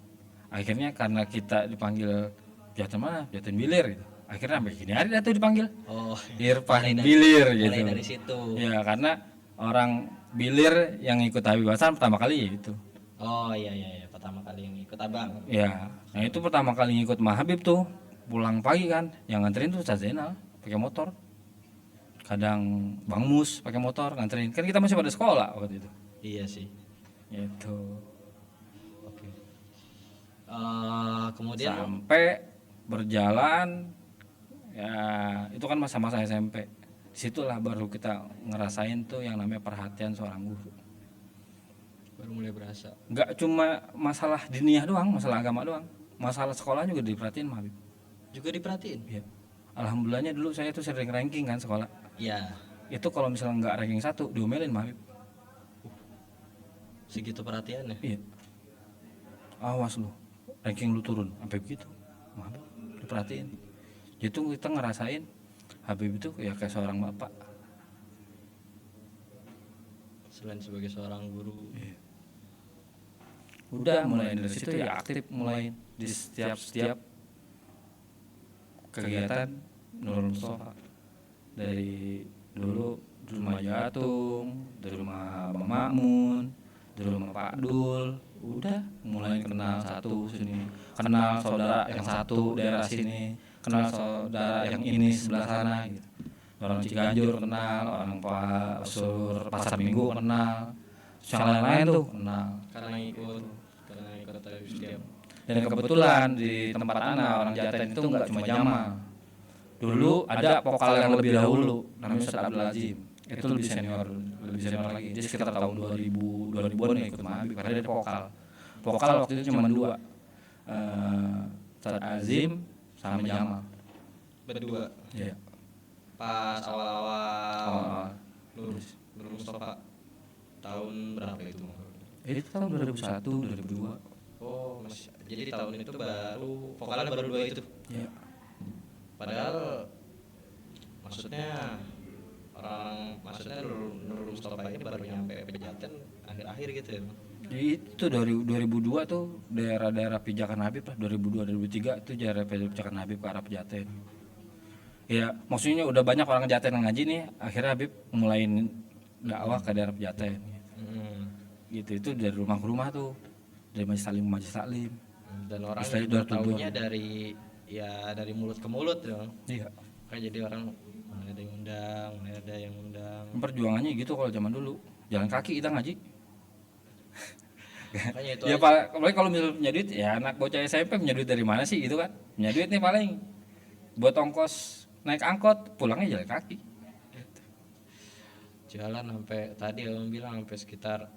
Akhirnya karena kita dipanggil Pejaten mana? Pejaten Bilir gitu. Akhirnya sampai gini hari dah tuh dipanggil. Oh. Irfan Bilir gitu. Mulai dari situ. Ya karena orang Bilir yang ikut Habib Hasan pertama kali ya itu. Oh iya. Pertama kali yang ikut abang. Ya, nah itu pertama kali ngikut Mah Habib tuh pulang pagi kan, yang nganterin tuh Ustaz Zainal pakai motor. Kadang Bang Mus pakai motor nganterin. Kan kita masih pada sekolah waktu itu. Iya sih. Gitu. Oke. Kemudian sampai berjalan ya itu kan masa-masa SMP. Disitulah baru kita ngerasain tuh yang namanya perhatian seorang guru. Baru mulai berasa. Nggak cuma masalah diniyah doang, masalah agama doang, masalah sekolah juga diperhatiin Mah Habib. Juga diperhatiin. Iya. Alhamdulillahnya dulu saya tuh sering ranking kan sekolah. Iya. Itu kalau misalnya nggak ranking 1 diomelin Mah Habib. Segitu perhatiannya. Iya. Awas lu, ranking lu turun sampai begitu. Mah Habib diperhatiin. Itu kita ngerasain Habib itu ya kayak seorang bapak. Selain sebagai seorang guru. Iya. Udah mulai dari situ ya aktif mulai di setiap kegiatan Nurul Mustafa. Dari dulu di rumah Jatung, dari rumah Bang Makmun, dari rumah Pak Dul, udah mulai kenal satu sini, kenal saudara yang satu daerah sini, kenal saudara yang ini sebelah sana gitu. Orang Ciganjur kenal, orang Pasar Minggu kenal, yang lain-lain tuh kenal. Karena ikut tadi setiap. Dan kebetulan di tempat anak orang Jaten itu nggak cuma Jamal. Dulu ada vokal yang lebih dahulu namanya Ustaz Abdul Azim. Itu lebih senior lagi. Dia sekitar tahun 2000-an ya ikut Mah Habib karena dia vokal. Vokal waktu itu cuma 2. Ustaz Azim sama Jamal. Berdua. Iya. Pas awal-awal Oh, Nurul Mustafa tahun berapa itu? itu tahun 2001, 2002. Oh, jadi tahun itu vokalnya baru 2 itu. Iya. Padahal maksudnya Nurul Mustafa ini baru nyampe Pejaten akhir-akhir gitu ya. Itu dari 2002 tuh daerah-daerah pijakan Habib lah, 2002 2003 itu daerah pijakan Habib ke arah Pejaten. Ya, maksudnya udah banyak orang Pejaten yang ngaji nih, akhirnya Habib mulain dakwah ke daerah Pejaten. Gitu itu dari rumah ke rumah tuh, dari majelis taklim. Dan orang juga tahunya dari mulut ke mulut ya. Iya. Kayak jadi orang mulai ada yang undang. Perjuangannya gitu kalau zaman dulu, jalan kaki kita ngaji. Makanya itu Ya aja. apalagi kalau misalnya punya duit, ya anak bocah SMP punya duit dari mana sih gitu kan? Punya duit nih paling buat ongkos naik angkot, pulangnya jalan kaki. Jalan sampai tadi abang bilang sampai sekitar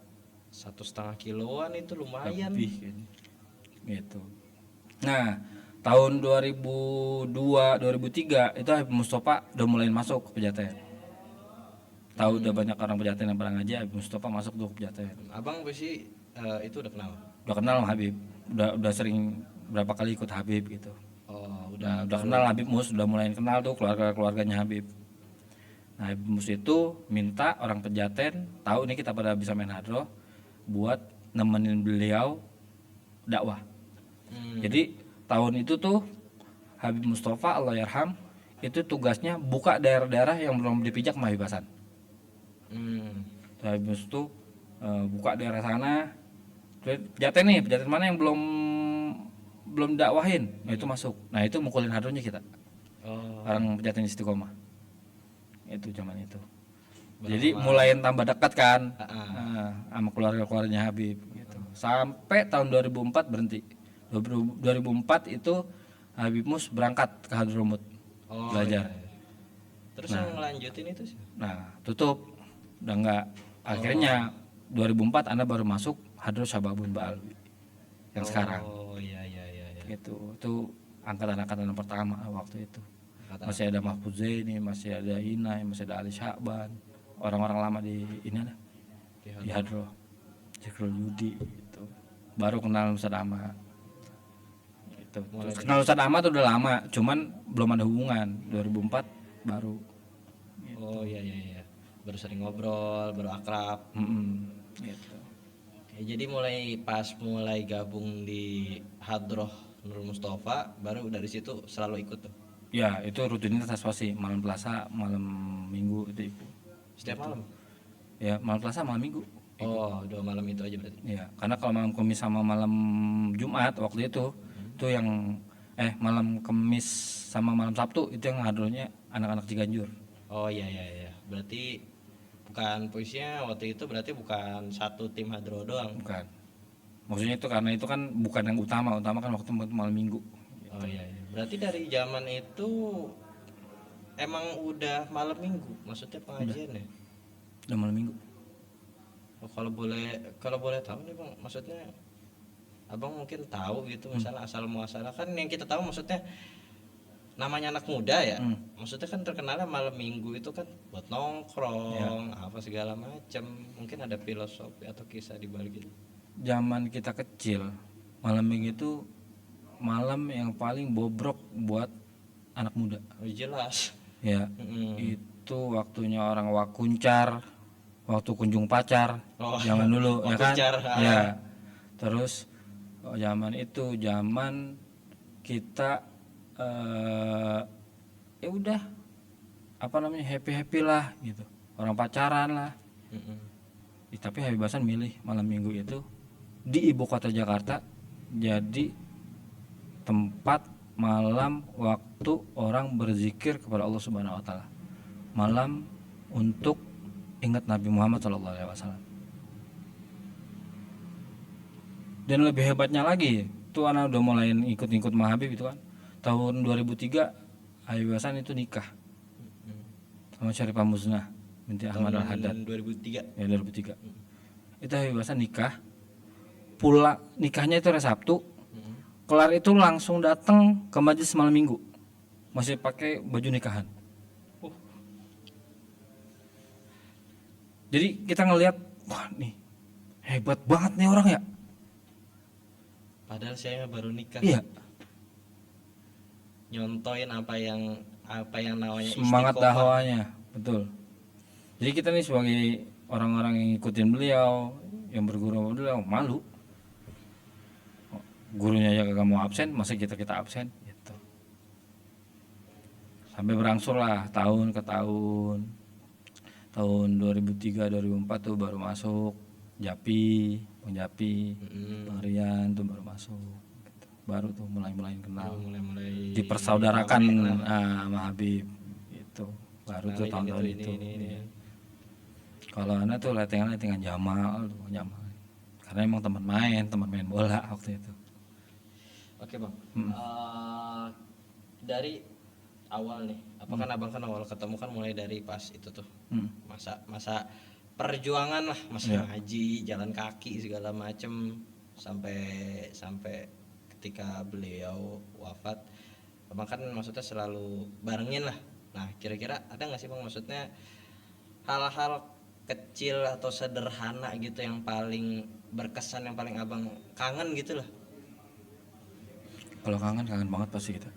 1,5 kiloan itu lumayan. Lebih kayaknya. Gitu. Nah, tahun 2002, 2003 itu Habib Mustafa udah mulai masuk ke Pejaten. Tahu udah banyak orang Pejaten yang pernah ngaji, Habib Mustafa masuk tuh ke Pejaten. Abang pasti itu udah kenal. Udah kenal sama Habib, udah sering berapa kali ikut Habib gitu. Oh, Udah udah kenal Habib Mus, udah mulai kenal tuh keluarganya Habib. Nah, Habib Mus itu minta orang Pejaten tahu nih kita pada bisa main hadroh buat nemenin beliau dakwah. Jadi tahun itu tuh Habib Mustafa Allahyarham itu tugasnya buka daerah-daerah yang belum dipijak sama Habib Hasan. Habib Mus tuh buka daerah sana. Pejaten mana yang belum dakwahin, nah itu masuk. Nah itu mukulin hadrohnya kita. Oh, Orang Pejaten Istiqomah. Itu zaman itu. Jadi mulai tambah dekat kan sama keluarga-keluarganya Habib gitu. Sampai tahun 2004 berhenti. 2004 itu Habib Mus berangkat ke Hadramut belajar. iya. Terus yang ngelanjutin itu sih. Nah, tutup. Udah enggak. Akhirnya 2004 Anda baru masuk Hadrus Syababun Ba'alwi yang sekarang. Oh iya. Gitu. Itu angkatan-angkatan pertama waktu itu. Kata Masih ada Mahfuz Zaini, masih ada Inai, masih ada Ali Syakban. Orang-orang lama di ini ada di Hadroh. Zikrul Yudi gitu. Baru kenal Ustaz Ahmad. Gitu. Terus kenal Ustaz Ahmad udah lama, cuman belum ada hubungan. 2004 baru. Oh iya. Baru sering ngobrol, baru akrab. Gitu. Ya, jadi mulai gabung di Hadroh Nurul Mustafa, baru dari situ selalu ikut tuh. Ya, itu rutinitas pasti malam Selasa, malam Minggu itu. Setiap malam. Ya, malam Selasa, malam Minggu. Oh, 2 malam itu aja berarti. Ya, karena kalau malam Kamis sama malam Jumat waktu itu yang malam Kamis sama malam Sabtu itu yang hadrohnya anak-anak Ciganjur. Oh iya. Berarti bukan puisinya waktu itu berarti bukan satu tim Hadroh doang. Bukan. Maksudnya itu karena itu kan bukan yang utama kan waktu malam Minggu. Oh iya. Berarti dari zaman itu emang udah malam Minggu, maksudnya pengajiannya. Udah malam Minggu. Oh, kalau boleh tahu nih Bang, maksudnya Abang mungkin tahu gitu misalnya asal muasalah kan yang kita tahu maksudnya namanya anak muda ya. Maksudnya kan terkenalnya malam Minggu itu kan buat nongkrong, apa segala macam. Mungkin ada filosofi atau kisah di balik itu. Zaman kita kecil, malam Minggu itu malam yang paling bobrok buat anak muda. Oh, jelas. Ya, itu waktunya orang wakuncar, waktu kunjung pacar, zaman dulu ya kan? Wakuncar, Ya. Terus zaman itu zaman kita ya udah apa namanya happy lah gitu, orang pacaran lah. Tapi Habib Hasan milih malam Minggu itu di ibu kota Jakarta jadi tempat malam waktu orang berzikir kepada Allah Subhanahu Wa Taala, malam untuk ingat Nabi Muhammad SAW. Dan lebih hebatnya lagi, tuh anak udah mulai ikut-ikut Mahabib itu kan. Tahun 2003 Habib Hasan itu nikah sama Syarifah Muznah binti Ahmad Al-Haddad. 2003. Ya 2003. Itu Habib Hasan nikah. Pulang nikahnya itu hari Sabtu. Kelar itu langsung datang ke majelis malam Minggu. Masih pakai baju nikahan. Jadi kita ngelihat, wah nih hebat banget nih orang ya. Padahal saya baru nikah. Iya. Nyontoin apa yang namanya Semangat istiqomah. dakwahnya, betul. Jadi kita nih sebagai orang-orang yang ngikutin beliau, yang berguru sama beliau, malu. Gurunya aja kagak mau absen, masa kita absen gitu. Sampai berangsur lah tahun ke tahun. Tahun 2003 2004 tuh baru masuk Japi, Bang Japi, Bang Rian tuh baru masuk. Gitu. Baru tuh mulai kenal. Mulai Dipersaudarakan sama Habib itu. Baru tuh tahun-tahun itu. Iya. Kalau anak tuh letengan Jamal. karena emang teman main bola waktu itu. Oke bang. Dari awal nih, apa kan abang kan awal ketemu kan mulai dari pas itu tuh masa perjuangan lah, masa ngaji, jalan kaki segala macem sampai ketika beliau wafat. Abang kan maksudnya selalu barengin lah. Nah kira-kira ada nggak sih bang maksudnya hal-hal kecil atau sederhana gitu yang paling berkesan, yang paling abang kangen gitu lah? Kalau kangen banget pasti kita.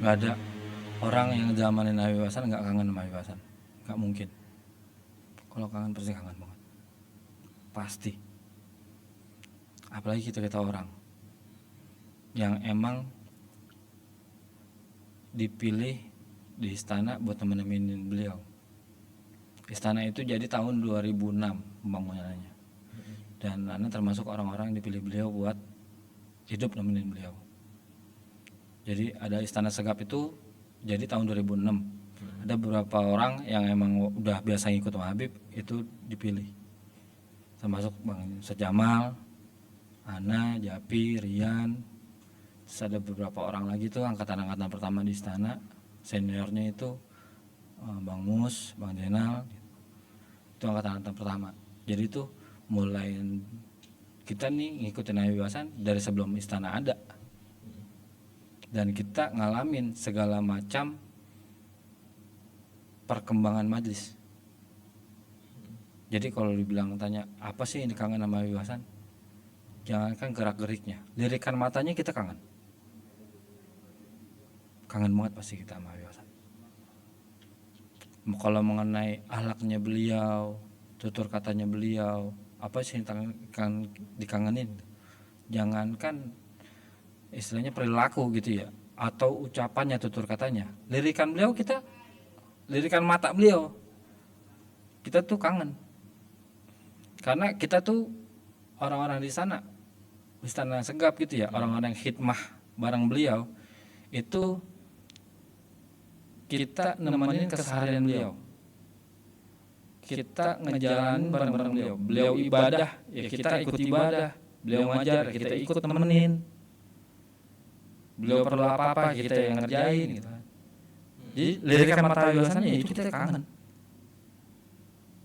Nggak ada orang yang zamanin Habib Hasan nggak kangen sama Habib Hasan, nggak mungkin. Kalau kangen pasti kangen banget, pasti. Apalagi kita orang yang emang dipilih di istana buat nemenin beliau. Istana itu jadi tahun 2006 pembangunannya, dan Ana termasuk orang-orang yang dipilih beliau buat hidup nemenin beliau. Jadi ada Istana Segap itu jadi tahun 2006. Ada beberapa orang yang emang udah biasa ngikut sama Habib itu dipilih, termasuk Bang Ustadz Jamal, Ana, Japi, Rian. Terus ada beberapa orang lagi tuh angkatan pertama di istana, seniornya itu Bang Mus, Bang Jenal, itu angkatan pertama. Jadi itu mulai kita nih ngikutin Habib Hasan dari sebelum istana ada, dan kita ngalamin segala macam perkembangan majelis. Jadi kalau dibilang tanya apa sih ini kangen sama Habib Hasan, jangankan gerak-geriknya, lirikan matanya kita kangen banget pasti kita sama Habib Hasan. Kalau mengenai ahlaknya beliau, tutur katanya beliau, apa sih yang dikangenin? Jangankan istilahnya perilaku gitu ya, atau ucapannya, tutur katanya, lirikan beliau kita, lirikan mata beliau kita tuh kangen. Karena kita tuh orang-orang di sana, Istana Segap gitu ya, orang-orang yang khidmah bareng beliau itu kita nemenin keseharian beliau, kita ngejalanin bareng-bareng beliau. Beliau ibadah ya kita ikut ibadah, beliau ngajar kita ikut nemenin, beliau perlu apa-apa kita yang ngerjain gitu. Jadi lirikan mata Habib Hasan ya itu kita kangen.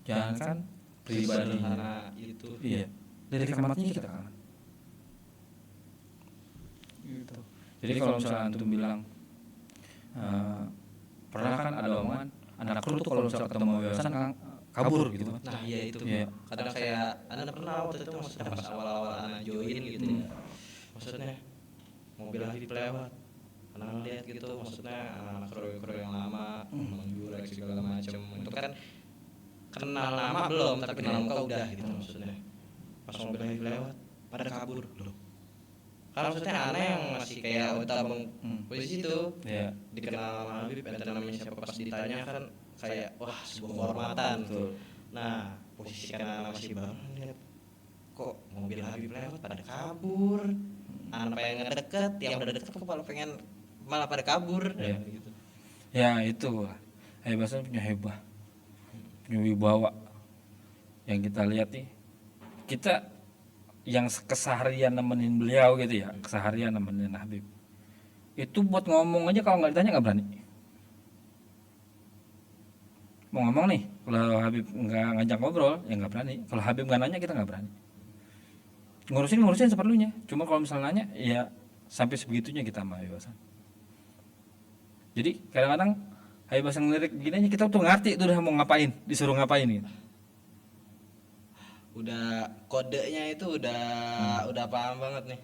Jangankan pribadi itu. Iya, lirikan matanya kita kangen. Gitu. Jadi kalau misalnya antum bilang pernah kan ada omongan anak kru tuh kalau misalnya ketemu Habib Hasan kabur gitu kan. Nah iya itu. Iya. Kadang kayak anda pernah waktu itu maksudnya pas awal-awal anak join gitu ya, maksudnya mobil Habib lewat, anak lihat gitu, maksudnya anak kru yang lama menjurek segala macam itu kan kenal nama belum tapi kenal muka udah gitu maksudnya. Pas mobil Habib lewat pada kabur loh. Kalau maksudnya aneh yang masih kayak utabang posisi itu dikenal sama Habib, ente namanya siapa, pas ditanya kan kayak wah sebuah kehormatan. Nah posisi karena masih baru lihat kok mobil Habib lewat pada kabur, anak pengen ngedeket, yang udah deket kok malah pada kabur. Gitu. Ya itu Habib Hasan punya hebah, punya wibawa yang kita lihat nih. Kita yang keseharian nemenin beliau gitu ya, keseharian nemenin Habib itu buat ngomong aja kalau nggak ditanya nggak berani. Mau ngomong nih, kalau Habib nggak ngajak ngobrol ya nggak berani. Kalau Habib nggak nanya kita nggak berani. Ngurusin seperlunya. Cuma kalau misalnya nanya ya sampai sebegitunya kita sama Habib Hasan. Jadi kadang-kadang Habib Hasan ngelirik begini aja kita tuh ngerti tuh udah mau ngapain, disuruh ngapain gitu. Udah kodenya itu udah paham banget nih.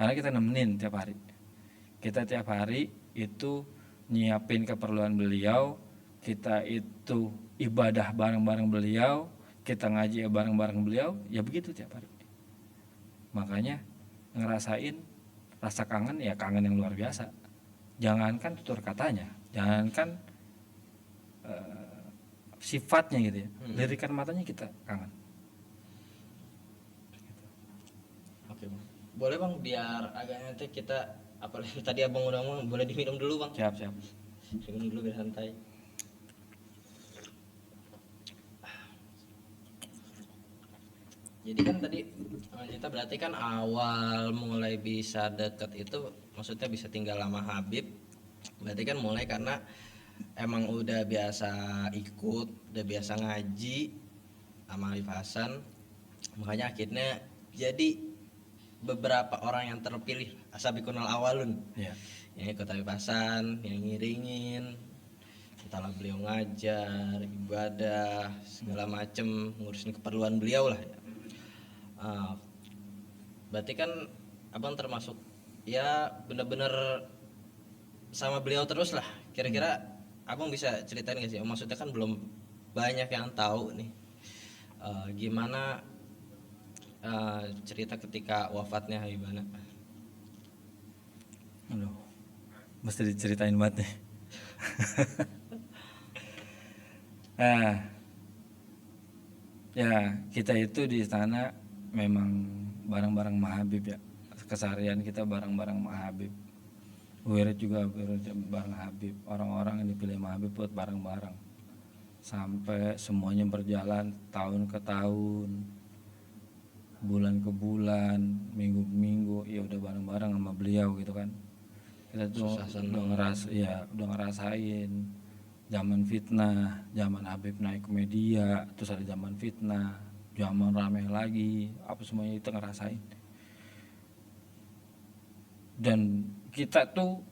Karena kita nemenin tiap hari. Kita tiap hari itu nyiapin keperluan beliau, kita itu ibadah bareng-bareng beliau, kita ngaji bareng-bareng beliau, ya begitu tiap hari. Makanya ngerasain rasa kangen ya kangen yang luar biasa. Jangankan tutur katanya, jangankan sifatnya gitu ya, lirikan matanya kita kangen. Oke bang, boleh bang biar agak nanti kita apalagi tadi abang udah ngomong, boleh diminum dulu bang. Siap. Minum dulu biar santai. Jadi kan tadi kita berarti kan awal mulai bisa deket itu maksudnya bisa tinggal sama Habib. Berarti kan mulai karena emang udah biasa ikut, udah biasa ngaji sama Habib Hasan. Makanya akhirnya jadi beberapa orang yang terpilih asabikunal awalun Ya. yang ikut Habib Hasan, yang ngiringin, entahlah beliau ngajar, ibadah, segala macem ngurusin keperluan beliau lah ya. Ah, berarti kan abang termasuk ya bener-bener sama beliau terus lah. Kira-kira abang bisa ceritain gak sih? Maksudnya kan belum banyak yang tahu nih. Gimana cerita ketika wafatnya Habibana? Aduh, mesti diceritain banget nih. Nah, ya kita itu di sana memang bareng-bareng Mahabib ya. Keseharian kita bareng-bareng Mahabib. Wirid juga wirid bareng Habib. Orang-orang yang dipilih Mahabib buat bareng-bareng. Sampai semuanya berjalan tahun ke tahun, bulan ke bulan, minggu ke minggu, ya udah bareng-bareng sama beliau gitu kan. Kita tuh Susah seneng. udah ngerasain zaman fitnah, zaman Habib naik ke media, terus ada zaman fitnah, zaman rame lagi, apa semuanya itu ngerasain. Dan kita tuh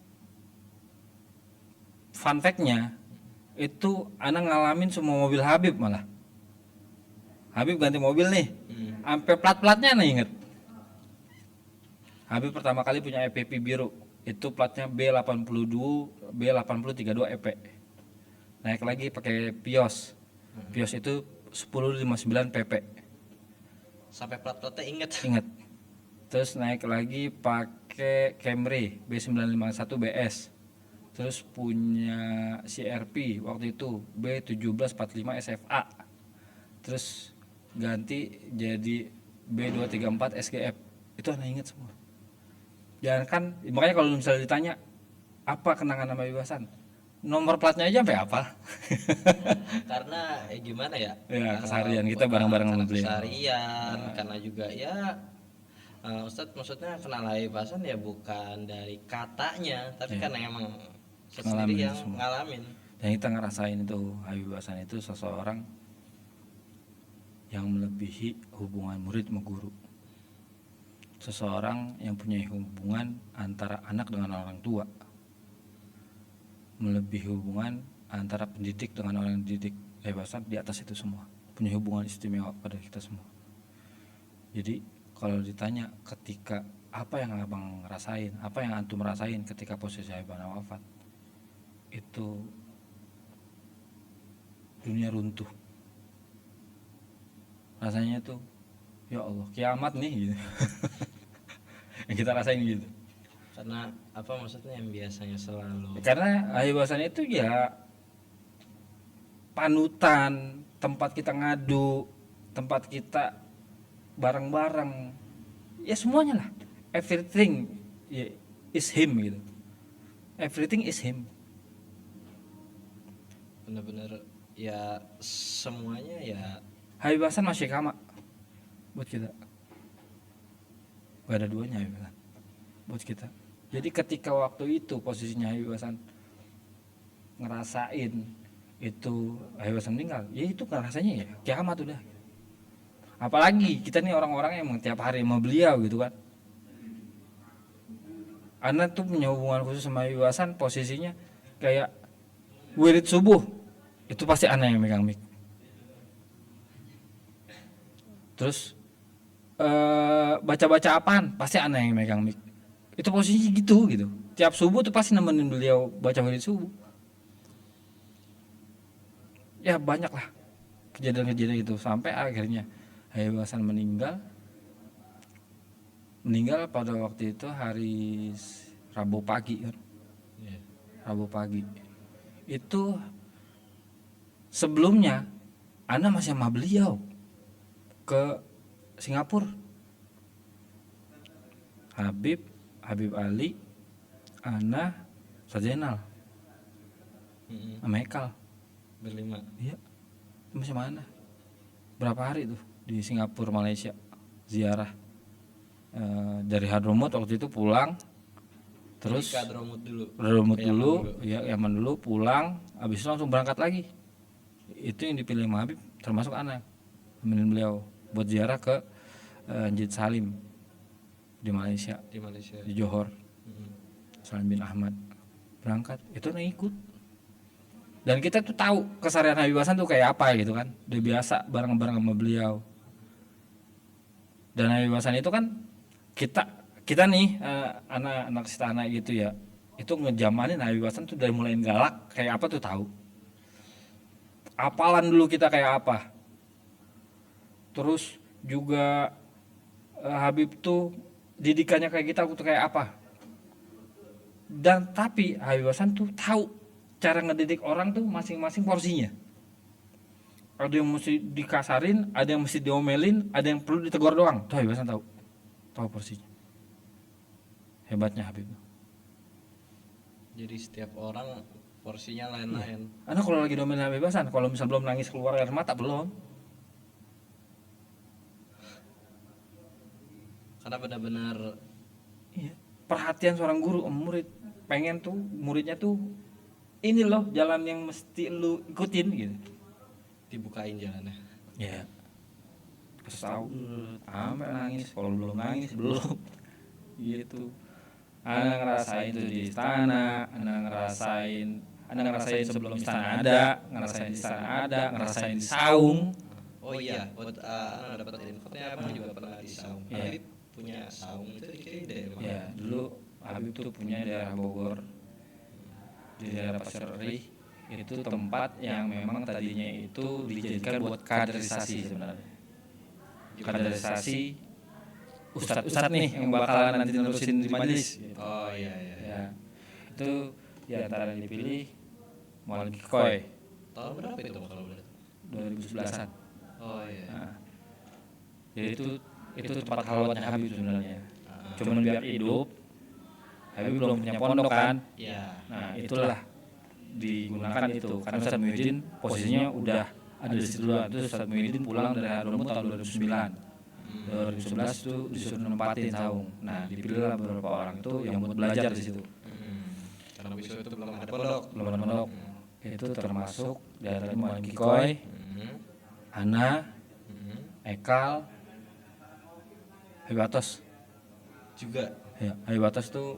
fun fact-nya itu anak ngalamin semua mobil Habib malah. Habib ganti mobil nih, sampai plat-platnya nih inget. Habib pertama kali punya EPP biru, itu platnya B82 B8032 EP. Naik lagi pakai Pios. Pios itu 1059 PP. Sampai plat-platnya inget. Ingat. Terus naik lagi pakai Camry B951 BS. Terus punya CRP waktu itu B1745 SFA. Terus ganti jadi B234 SGF. Itu anak inget semua. Jangan kan, makanya kalau misalnya ditanya apa kenangan sama Habib Hasan, nomor platnya aja sampai apa. Karena gimana ya? Ya, keseharian kita bareng-bareng sama karena beliau. keseharian, karena juga ya Ustadz maksudnya kenal Habib Hasan ya bukan dari katanya, tapi karena emang sendiri Ngalamin yang semua. ngalamin. Dan kita ngerasain itu Habib Hasan itu seseorang yang melebihi hubungan murid sama guru. Seseorang yang punya hubungan antara anak dengan orang tua, melebihi hubungan antara pendidik dengan orang yang dididik. Habib Hasan di atas itu semua, punya hubungan istimewa pada kita semua. Jadi kalau ditanya ketika apa yang abang rasain, apa yang antum rasain ketika posisi Habib Hasan wafat, itu dunia runtuh. Rasanya tuh ya Allah kiamat nih gitu. Yang kita rasain gitu. Karena apa maksudnya yang biasanya selalu Karena Habib Hasan itu ya panutan, tempat kita ngadu, tempat kita bareng-bareng, ya semuanya lah, everything ya, is him gitu, everything is him. benar-benar ya semuanya ya Habib Hasan masih kama buat kita, gak ada duanya Habib Hasan buat kita. Jadi ketika waktu itu posisinya Habib Hasan ngerasain itu Habib Hasan meninggal, ya itu rasanya ya kiamat udah. Apalagi kita nih orang-orang yang tiap hari sama beliau gitu kan. Ana tuh punya hubungan khusus sama Habib Hasan, posisinya kayak wirid subuh itu pasti Ana yang megang mic. Terus baca-baca apaan pasti Ana yang megang mic. Itu posisinya gitu. Tiap subuh tuh pasti nemenin beliau baca wirid subuh. Ya banyak lah kejadian-kejadian itu sampai akhirnya Habib Hasan meninggal pada waktu itu hari Rabu pagi kan. Rabu pagi itu sebelumnya Ana masih sama beliau ke Singapura. Habib Ali, Ana, Sajenal, sama Ekal berlima. iya masih mana berapa hari tuh di Singapura, Malaysia, ziarah. Dari Hadramut waktu itu pulang, terus Ke Hadramut dulu. Hadramut Ke Yaman dulu, ya Yaman dulu, pulang, habis itu langsung berangkat lagi. Itu yang dipilih sama Habib, termasuk anak temenin beliau buat ziarah ke Masjid Salim di Malaysia, Di Malaysia. di Johor. Mm-mm. Salim bin Ahmad berangkat, itu nih ikut. Dan kita tuh tahu keseharian Habib Hasan tuh kayak apa gitu kan, udah biasa bareng-bareng sama beliau. Dan Habib Hasan itu kan kita nih anak-anak istana gitu ya, itu ngejamanin Habib Hasan tuh dari mulai galak kayak apa tuh tahu. Apalan dulu kita kayak apa. Terus juga Habib tuh didikannya kayak kita tuh kayak apa. Dan tapi Habib Hasan tuh tahu cara ngedidik orang tuh masing-masing porsinya. Ada yang mesti dikasarin, ada yang mesti diomelin, ada yang perlu ditegur doang. Tuh Habib Hasan tahu porsinya. Hebatnya Habib. Jadi setiap orang porsinya lain-lain. Karena kalau lagi diomelin Habib Hasan, kalau misal belum nangis keluar air mata belum. Karena benar-benar Iya. Perhatian seorang guru sama murid, pengen tuh muridnya tuh ini loh jalan yang mesti lu ikutin gitu. dibukain jalannya. Ya. Kesal, sampai nangis. Kalau belum nangis belum. Gitu. Ana ngerasain tuh di istana, Ana ngerasain sebelum istana ada, ngerasain di istana ada, ngerasain di saung. Oh iya, buat anak dapat infonya abang juga pernah di saung. Iya. Habib punya saung itu dikirim dari mana? Ya, dulu Habib tuh punya daerah Bogor, di daerah Pasir Ri, itu tempat yang memang tadinya itu dijadikan buat kaderisasi sebenarnya. Kaderisasi ustadz-ustadz nih yang bakalan nanti nerusin di majelis. Gitu. Oh iya iya. Ya, itu di antara yang dipilih Muhammad Kikoy Tahun berapa itu kalau boleh? 2011-an. Oh iya. Nah, jadi itu tempat halwatnya Habib sebenarnya. Cuman biar hidup, Habib belum punya pondok kan. Iya. Nah itulah digunakan itu karena Ustadz Muhyiddin posisinya udah ada di situ dulu. Itu Ustadz Muhyiddin pulang dari Hadramut tahun 2009. 2011 itu disuruh nempatin saung. Nah dipilihlah beberapa orang itu yang buat belajar di situ. Karena bisa itu belum ada pondok. Belum ada pondok. Itu termasuk dari Muhammad Kikoy, Ana, Ekal, Habib Atos. Juga. Ya, Habib Atos tuh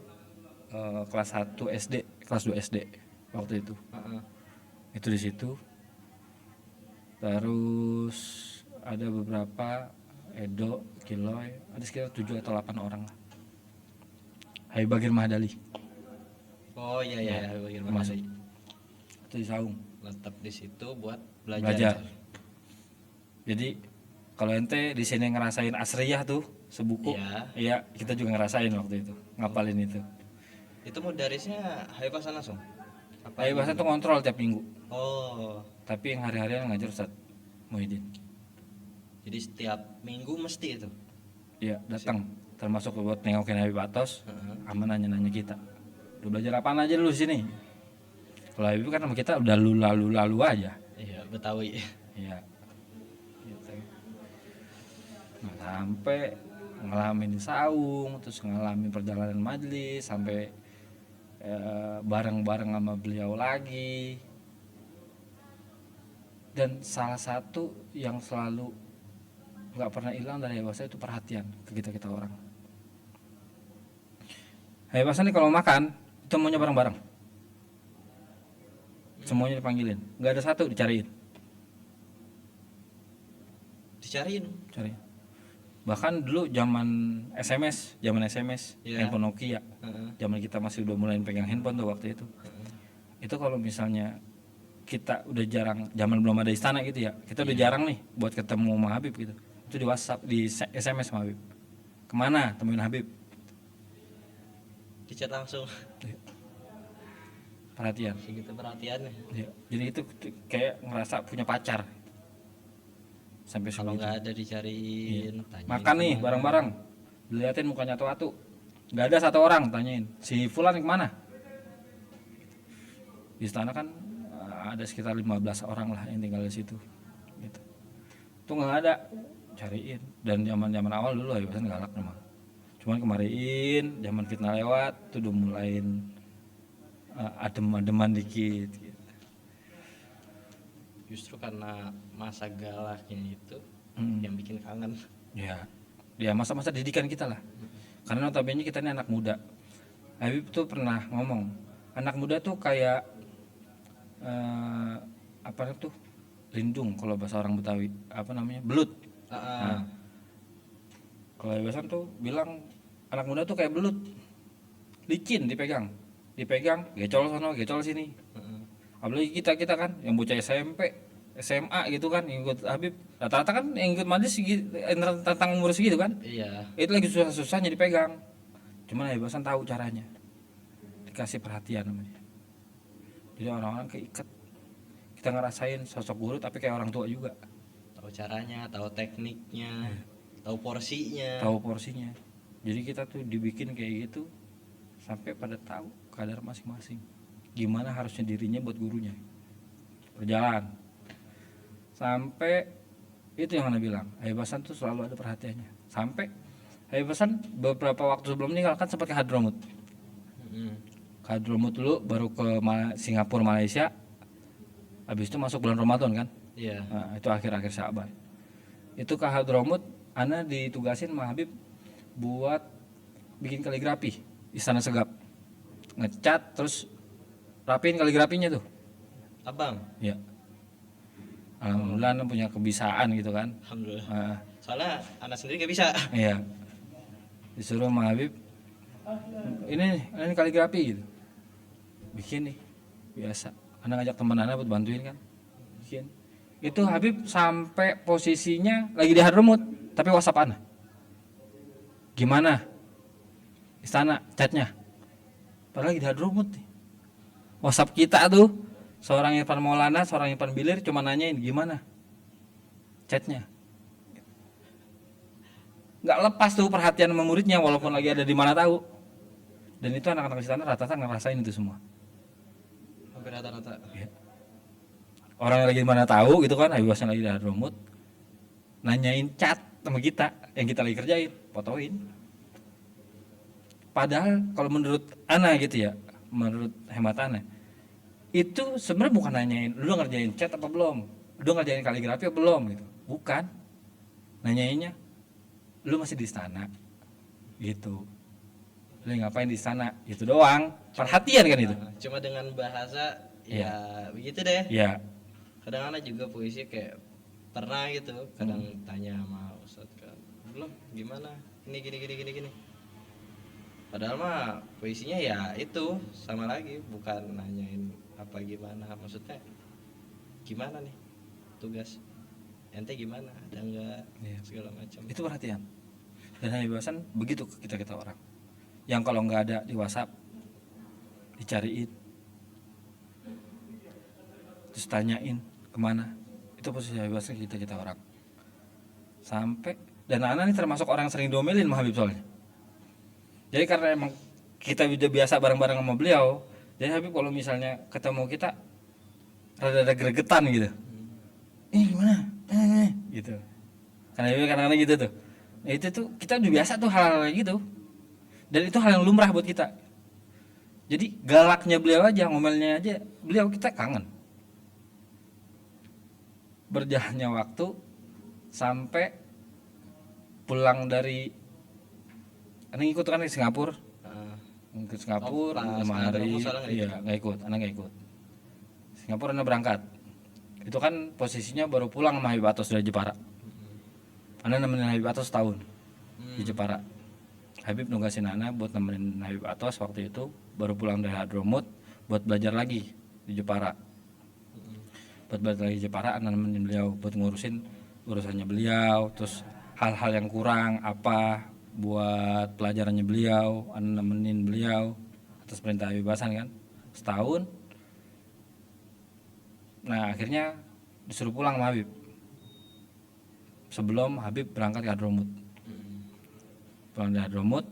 kelas 1 SD, kelas 2 SD waktu itu. Itu di situ. Terus ada beberapa Edo, Kiloy, ada sekitar 7 atau 8 orang lah. Habib Bagir Mahdali Oh iya iya. Bagian mana masuk. sih? Itu di saung. Tetap di situ buat Belajar. belajar. Jadi kalau ente di sini ngerasain asriyah tuh sebuku, iya kita juga ngerasain waktu itu, ngapalin itu. Itu mudarisnya Habib Hasan langsung? Habib Hasan tuh kontrol tiap minggu, Oh. tapi yang hari-harian ngajar Ustadz Muhyiddin. Jadi setiap minggu mesti itu. Iya datang, termasuk buat nengokin Habib Atos, sama nanya-nanya kita. Udah belajar apaan aja dulu sini? Kalau Habib kan sama kita udah lalu aja. Iya, Betawi. Iya. Gitu. Nah, sampai ngalamin saung, terus ngalamin perjalanan majelis, sampai bareng-bareng sama beliau lagi. Dan salah satu yang selalu nggak pernah hilang dari Habib Hasan itu perhatian ke kita orang. Habib Hasan nih kalau makan itu semuanya bareng-bareng, semuanya dipanggilin, nggak ada satu dicariin. Cari. Bahkan dulu zaman SMS, Iya. handphone Nokia, zaman kita masih udah mulai pegang handphone tuh waktu itu. Itu kalau misalnya kita udah jarang, zaman belum ada istana gitu ya, kita udah jarang nih buat ketemu sama Habib gitu. Itu di WhatsApp, di SMS sama Habib. Kemana temuin Habib? Di chat langsung. Perhatian. Segitu perhatiannya. Ya, jadi itu kayak ngerasa punya pacar. Sampai Kalau segitu. nggak ada dicariin, tanyain Makan nih kemana. bareng-bareng, diliatin mukanya atu-atu, nggak ada satu orang tanyain si Fulan kemana. Di istana kan ada sekitar 15 orang lah yang tinggal di situ gitu. Itu nggak ada, cariin. Dan zaman awal dulu Habib Hasan galak memang. Cuman kemarin zaman fitnah lewat tuh udah mulain adem-ademan dikit gitu. Justru karena masa galaknya itu yang bikin kangen. Ya masa-masa didikan kita lah. Karena notabene kita ini anak muda. Habib tuh pernah ngomong, anak muda tuh kayak apa tuh, lindung kalau bahasa orang Betawi, apa namanya, belut. Nah, kalau Habib Hasan tuh bilang anak muda tuh kayak belut, licin, dipegang, gecol sono, gecol sini. Apalagi kita kan yang bocah SMP, SMA gitu kan, yang ikut Habib, rata-rata kan yang ikut majelis tentang umur segitu kan. Iya. Itu lagi susah-susahnya dipegang. Cuman Habib Hasan tahu caranya, dikasih perhatian namanya. Jadi orang-orang keikat. Kita ngerasain sosok guru tapi kayak orang tua juga. Tahu caranya, tahu tekniknya, tahu porsinya. Jadi kita tuh dibikin kayak gitu sampai pada tahu kadar masing-masing. Gimana harusnya dirinya buat gurunya. Berjalan. Sampai itu yang Anda bilang, Habib Hasan tuh selalu ada perhatiannya. Sampai Habib Hasan beberapa waktu sebelum meninggal kan sempat ke Hadramut. Ke Hadramut dulu, baru ke Singapura, Malaysia. Habis itu masuk bulan Ramadan kan. Iya. Nah, itu akhir-akhir Sya'ban. Itu ke Hadramut, Ana ditugasin sama Habib buat bikin kaligrafi Istana Segap. Ngecat terus rapiin kaligrafinya tuh. Abang. Ya. Alhamdulillah Ana punya kebiasaan gitu kan. Alhamdulillah. Soalnya anak sendiri gak bisa. Iya. Disuruh sama Habib, ini kaligrafi gitu. Bikin nih, biasa. Ana ngajak teman Ana buat bantuin kan. Bikin. Itu Habib sampai posisinya lagi di Hadramut, tapi WhatsApp Ana. Gimana? Istana catnya. Padahal lagi di Hadramut nih. WhatsApp kita tuh, seorang Irfan Maulana, seorang Irfan Bilir cuma nanyain gimana chatnya. Nggak lepas tuh perhatian sama muridnya walaupun lagi ada di mana tahu. Dan itu anak-anak istana rata-rata ngerasain itu semua. Hampir rata-rata. Ya. Orang yang lagi di mana tahu gitu kan, Habib Hasan lagi di Hadramut, nanyain chat sama kita yang kita lagi kerjain, fotoin. Padahal kalau menurut Ana gitu ya, menurut hemat Ana, itu sebenarnya bukan nanyain lu ngerjain chat apa belum, lu ngerjain kaligrafi apa belum gitu, bukan. Nanyainnya lu masih di istana gitu, lu ngapain di istana, itu doang, perhatian kan itu. Cuma dengan bahasa ya begitu deh. Ya. Kadang anak juga puisi kayak pernah gitu, kadang tanya sama Ustadz kan, belum gimana, ini gini. Padahal mah puisinya ya itu sama lagi, bukan nanyain apa gimana, maksudnya gimana nih tugas ente gimana, ada enggak, segala macam. Itu perhatian. Dan Habib Hasan begitu ke kita orang. Yang kalau nggak ada di WhatsApp dicariin, terus tanyain kemana. Itu posisi Habib Hasan kita orang. Sampai, dan Ana ini termasuk orang yang sering diomelin sama Habib soalnya. Jadi karena emang kita udah biasa bareng-bareng sama beliau, jadi Habib kalau misalnya ketemu kita rada-rada gregetan gitu. Ini gimana? Gitu. Karena Habib kadang-kadang gitu tuh. Nah, itu tuh kita udah biasa tuh hal-hal kayak gitu. Dan itu hal yang lumrah buat kita. Jadi galaknya beliau aja, ngomelnya aja, beliau kita kangen. Berjalannya waktu sampai pulang dari Ana ikut kan ke Singapura. Ke Singapura 5 hari. Iya, enggak ikut, Ana enggak ikut. Singapura Ana berangkat. Itu kan posisinya baru pulang sama Habib Atos dari Jepara. Ana nemenin Habib Atos setahun di Jepara. Habib nugasin Ana buat nemenin Habib Atos waktu itu, baru pulang dari Hadramut buat belajar lagi di Jepara. Buat belajar lagi di Jepara, Ana nemenin beliau buat ngurusin urusannya beliau, terus hal-hal yang kurang apa buat pelajarannya beliau, Ana nemenin beliau atas perintah Habib Hasan kan setahun. Nah akhirnya disuruh pulang sama Habib sebelum Habib berangkat ke Hadramut. Pulang dari Hadramut,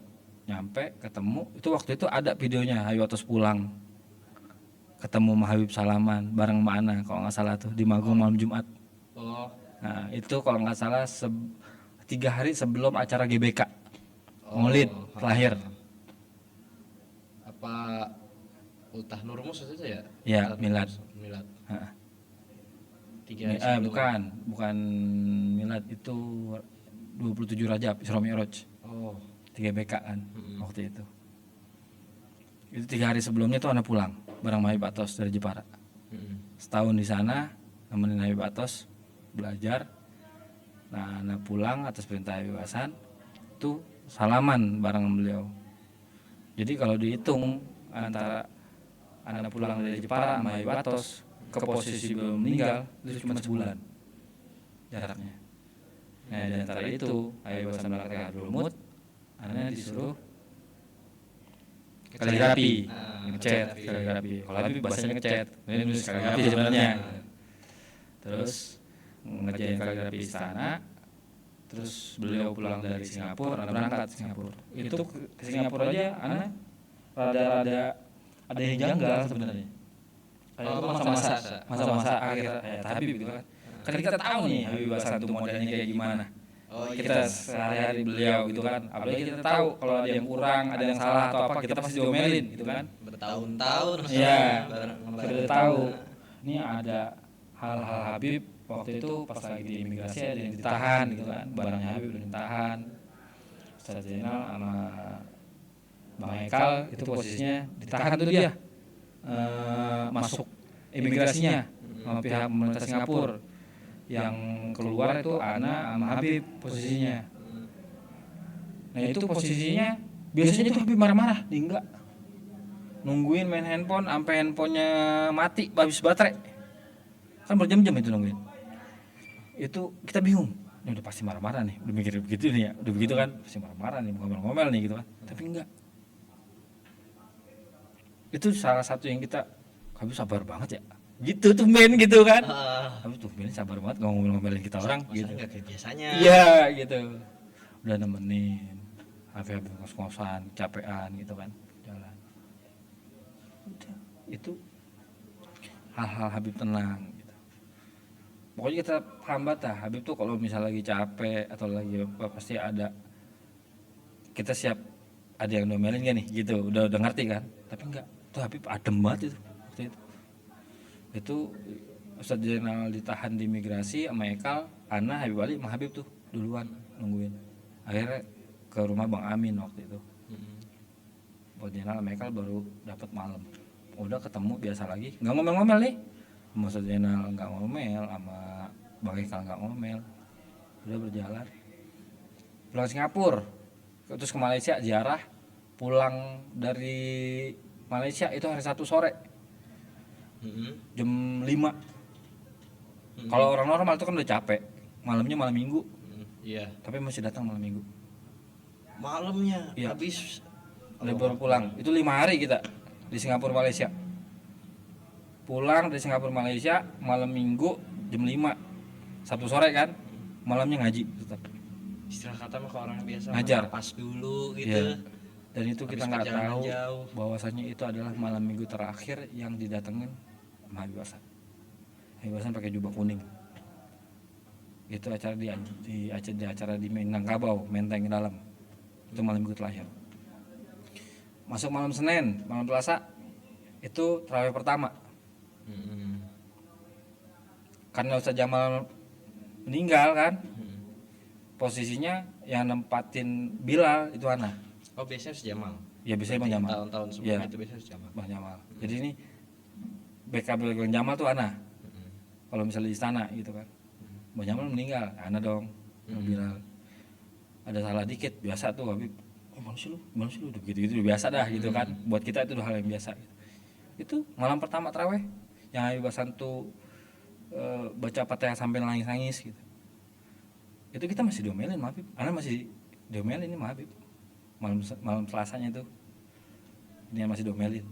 nyampe ketemu, itu waktu itu ada videonya Habib Atos pulang ketemu sama Habib salaman bareng sama Ana kalau nggak salah tuh di Magung malam Jumat. Nah itu kalau nggak salah 3 hari sebelum acara GBK Maulid lahir. Apa Ultah Nurmus itu ya? Ya, Ultah milad. Nurmus, milad. Heeh. 3 hari sebelum. Bukan milad, itu 27 Rajab Isra Mi'raj. Oh. 3 BK kan waktu itu. Itu 3 hari sebelumnya tuh Ana pulang bareng Habib Atos dari Jepara. Setahun di sana nemenin Habib Atos belajar. Nah, Ana pulang atas perintah Habib Hasan tuh salaman bareng beliau. Jadi kalau dihitung antara Ana pulang dari Jepara sama Habib Atos ke posisi belum meninggal itu cuma sebulan jaraknya. Nah, di antara itu Habib Hasan melakukan Abdul Mut, Ana disuruh kaligrafi, ngecat kaligrafi. Kalau Habib bahasanya ngecat, ini nulis kaligrafi sebenarnya. Terus ngerjain kaligrafi istana. Terus beliau pulang dari Singapura, Ana berangkat Singapura. Itu ke Singapura aja Ana rada-rada ada yang janggal sebenarnya. Kayak itu masa-masa akhir Habib gitu kan. Kan kita tahu nih Habib Hasan tuh modelnya kayak gimana. Kita sehari-hari beliau gitu kan, apalagi kita tahu kalau ada yang kurang, ada yang salah atau apa, kita pasti diomelin gitu kan. Bertahun-tahun. Iya, sudah tahu. Ini ada hal-hal Habib waktu itu pas lagi di imigrasi ada yang ditahan gitu kan, barangnya Habib udah ditahan. Ustaz Zainal sama Bang Ekal itu posisinya ditahan tuh dia, masuk imigrasinya sama pihak pemerintah Singapura. Yang keluar itu Ana sama Habib posisinya. Nah itu posisinya biasanya tuh Habib marah-marah, dia enggak. Nungguin main handphone sampai handphonenya mati habis baterai. Kan berjam-jam itu nungguin. Itu kita bingung. Ini udah pasti marah-marah nih, udah mikir begitu nih ya, udah begitu kan, pasti marah-marah nih, ngomel-ngomel nih gitu kan. Tapi enggak. Itu salah satu yang kita, Habib sabar banget ya. Gitu tuh men gitu kan. Habib tuh men sabar banget ngomel-ngomelin kita orang gitu. Enggak kayak biasanya. Iya gitu. Udah nemenin. Habib ngos-ngosan, capean gitu kan, jalan. Udah, itu hal-hal Habib tenang gitu. Pokoknya kita hambat lah Habib tuh kalau misalnya lagi capek atau lagi apa pasti ada, kita siap ada yang domelin gak nih gitu, udah ngerti kan. Tapi enggak, tuh Habib adem banget itu waktu itu. Itu Ustaz Zainal ditahan di imigrasi sama Ekal, Ana, Habib Ali sama Habib tuh duluan nungguin. Akhirnya ke rumah Bang Amin waktu itu. Ustaz Zainal sama Ekal baru dapat malam. Udah ketemu biasa lagi, nggak ngomel-ngomel nih. Sama Ustaz Zainal nggak ngomel, sama Bang Ekal nggak ngomel. Udah berjalan. Pulang Singapura, terus ke Malaysia ziarah. Pulang dari Malaysia itu hari Sabtu sore. Jam 5. Kalau orang normal itu kan udah capek, malamnya malam minggu. Iya. Tapi masih datang malam minggu. Malamnya Iya. habis Udah baru pulang. Itu 5 hari kita di Singapura Malaysia. Pulang dari Singapura Malaysia malam minggu jam 5. Sabtu sore kan, malamnya ngaji tetap. Istilah kata mah kalau orang biasa Ngajar. pas dulu gitu. Iya. Dan itu kita Habis nggak perjalanan tahu jauh. bahwasanya itu adalah malam minggu terakhir yang didatengin sama Habib Hasan. Habib Hasan pakai jubah kuning. Itu acara di acara di Minangkabau, Menteng dalam. Itu malam minggu terakhir. Masuk malam Senin, malam Selasa itu tarawih pertama. Karena Ustaz Jamal meninggal kan, posisinya yang nempatin Bilal itu Ana. Oh biasanya harus Jamal. Ya biasanya Bang Jamal. Tahun-tahun sebelumnya Iya. itu biasanya harus Jamal. Bang Jamal. Jadi ini BKB Bang Jamal tuh Ana. Kalau misalnya di istana gitu kan. Bang Jamal meninggal, Ana dong. Bilal. Ada salah dikit, biasa tuh Habib. Gimana sih lu? Udah gitu-gitu udah biasa dah gitu kan. Buat kita itu udah hal yang biasa gitu. Itu malam pertama tarawih yang Habib Hasan tuh baca Fatihah sampai nangis-nangis gitu. Itu kita masih diomelin sama Habib. Ana masih diomelin ini sama Habib. Malam Selasanya tuh ini masih diomelin.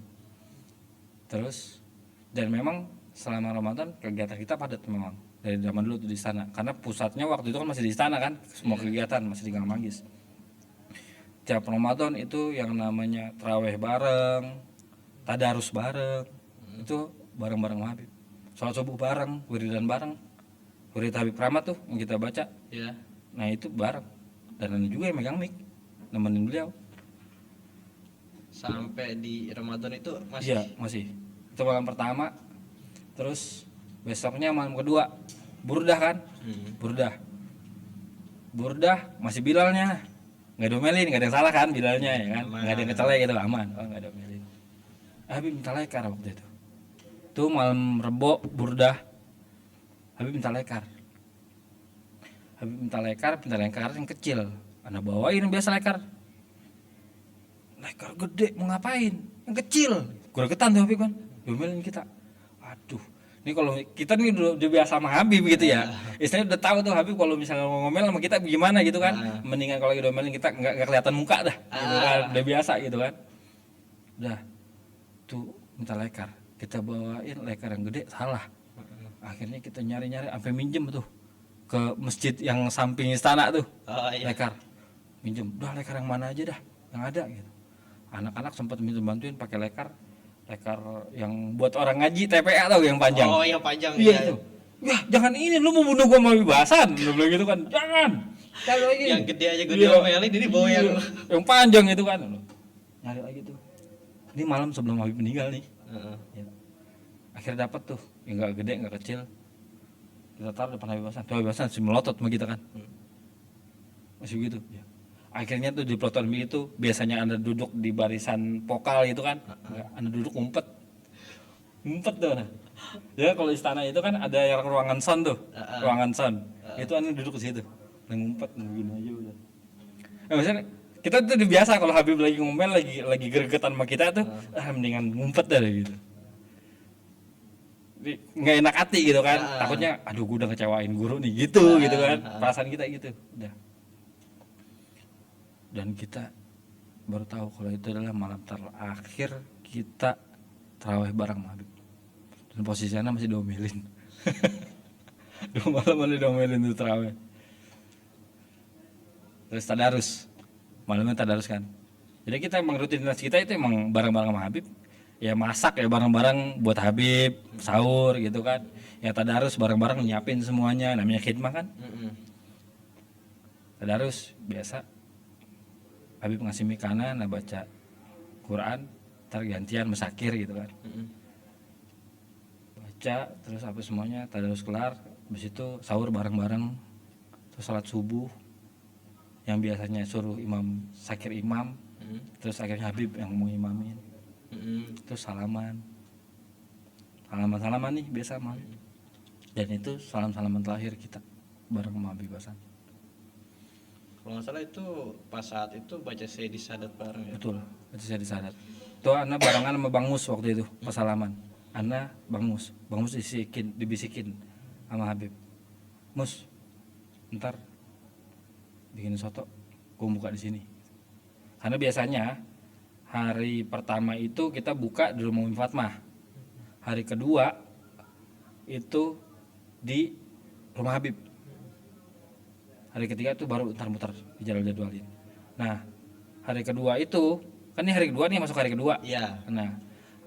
Terus dan memang selama Ramadan kegiatan kita padat memang dari zaman dulu tuh di sana, karena pusatnya waktu itu kan masih di istana kan, semua kegiatan masih di Gang Manggis. Tiap Ramadan itu yang namanya tarawih bareng, tadarus bareng, itu bareng-bareng sama Habib. Sholat subuh bareng, wiridan bareng, wirid Habib Rahmat tuh yang kita baca. Iya. Nah itu bareng, dan ada juga yang megang mic nemenin beliau. Sampai di Ramadan itu masih. Iya masih. Itu malam pertama. Terus besoknya malam kedua burdah kan, burdah masih Bilalnya, nggak domelin, nggak ada yang salah kan Bilalnya ya kan, nggak ada yang kecelek gitu, aman, oh nggak domelin. Habib minta lekar waktu itu. Tuh malam Rebo burdah, Habib minta lekar. Habib minta lekar yang kecil. Anda bawain biasa lekar gede mau ngapain? Yang kecil. Gregetan tuh Habib kan, domelin kita. Aduh, ini kalau kita nih udah biasa sama Habib gitu ya. Istilahnya udah tahu tuh Habib kalau misalnya mau ngomel sama kita gimana gitu kan. Mendingan kalau lagi domelin kita nggak kelihatan muka dah. Gitu kan. Udah biasa gitu kan. Udah tuh minta lekar, kita bawain lekar yang gede, salah. Akhirnya kita nyari-nyari sampai minjem tuh ke masjid yang samping istana tuh. Lekar minjem, udah lekar yang mana aja dah yang ada gitu. Anak-anak sempat minta bantuin pakai lekar yang buat orang ngaji TPA tau yang panjang. Oh yang panjang. Iya itu. Ya jangan ini, lu mau bunuh gua mau bebasan, lu bilang gitu kan. Jangan. Kalau ini yang gede aja gue diomelin, ini bawa yang panjang itu kan. Nyari lagi tuh. Ini malam sebelum Habib meninggal nih. Ya. Akhirnya dapat tuh, yang nggak gede nggak kecil. Kita taruh depan Habib Hasan. Tuh Habib Hasan masih melotot sama kita kan. Masih begitu. Ya. Akhirnya tuh di peloton itu biasanya Anda duduk di barisan vokal gitu kan, Anda duduk ngumpet tuh. Nah. Ya kalau istana itu kan ada yang ruangan sound tuh, ruangan sound. Itu Anda duduk di situ, ngumpet begini aja udah. Nah, misalnya kita tuh udah biasa kalau Habib lagi ngomel lagi gregetan sama kita tuh, mendingan ngumpet dah gitu. Nggak enak hati gitu kan, takutnya aduh gue udah ngecewain guru nih gitu kan, perasaan kita gitu. Udah. Dan kita baru tahu kalau itu adalah malam terakhir kita tarawih bareng sama Habib. Dan posisinya masih diomelin. 2 malam masih diomelin itu tarawih. Terus tadarus, malamnya tadarus kan. Jadi kita emang rutinitas kita itu emang bareng-bareng sama Habib. Ya masak ya bareng-bareng buat Habib, sahur gitu kan. Ya tadarus bareng-bareng nyiapin semuanya, namanya khidmah kan. Tadarus biasa. Habib ngasih mie kanan, nah baca Quran, ntar gantian mesakir gitu kan. Baca terus apa semuanya, tadarus kelar, habis itu sahur bareng-bareng, terus salat subuh, yang biasanya suruh imam sakir imam, terus akhirnya Habib yang mau imamin, terus salaman nih biasa mal. Dan itu salaman terakhir kita bareng sama Habib Hasan. Kalau nggak salah itu pas saat itu baca Sayyidi Sadat bareng ya. Betul, baca Sayyidi Sadat. Itu Ana barengan sama Bang Mus waktu itu pas salaman. Ana Bang Mus dibisikin sama Habib. Mus, ntar bikin soto, gua buka di sini. Karena biasanya hari pertama itu kita buka di rumah Umi Fatmah. Hari kedua itu di rumah Habib. Hari ketiga itu baru mutar-mutar di jadwalin. Nah, hari kedua itu kan ini hari kedua nih, masuk hari kedua. Iya. Nah,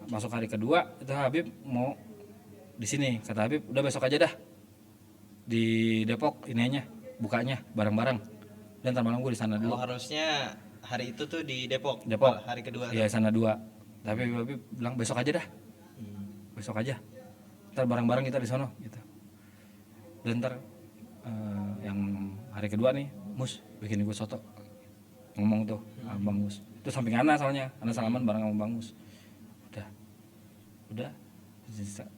masuk hari kedua itu Habib mau di sini. Kata Habib, udah besok aja dah di Depok ininya bukanya bareng-bareng. Dan ntar malam gue di sana dulu. Oh, harusnya hari itu tuh di Depok. Hari kedua. Iya, sana 2. Tapi Habib bilang besok aja dah. Besok aja. Ntar bareng-bareng kita di sono gitu. Dan ntar yang hari kedua nih, Mus bikin gue soto, ngomong tuh Bang Mus. Itu samping Ana soalnya, Ana salaman bareng sama Bang Mus. Udah.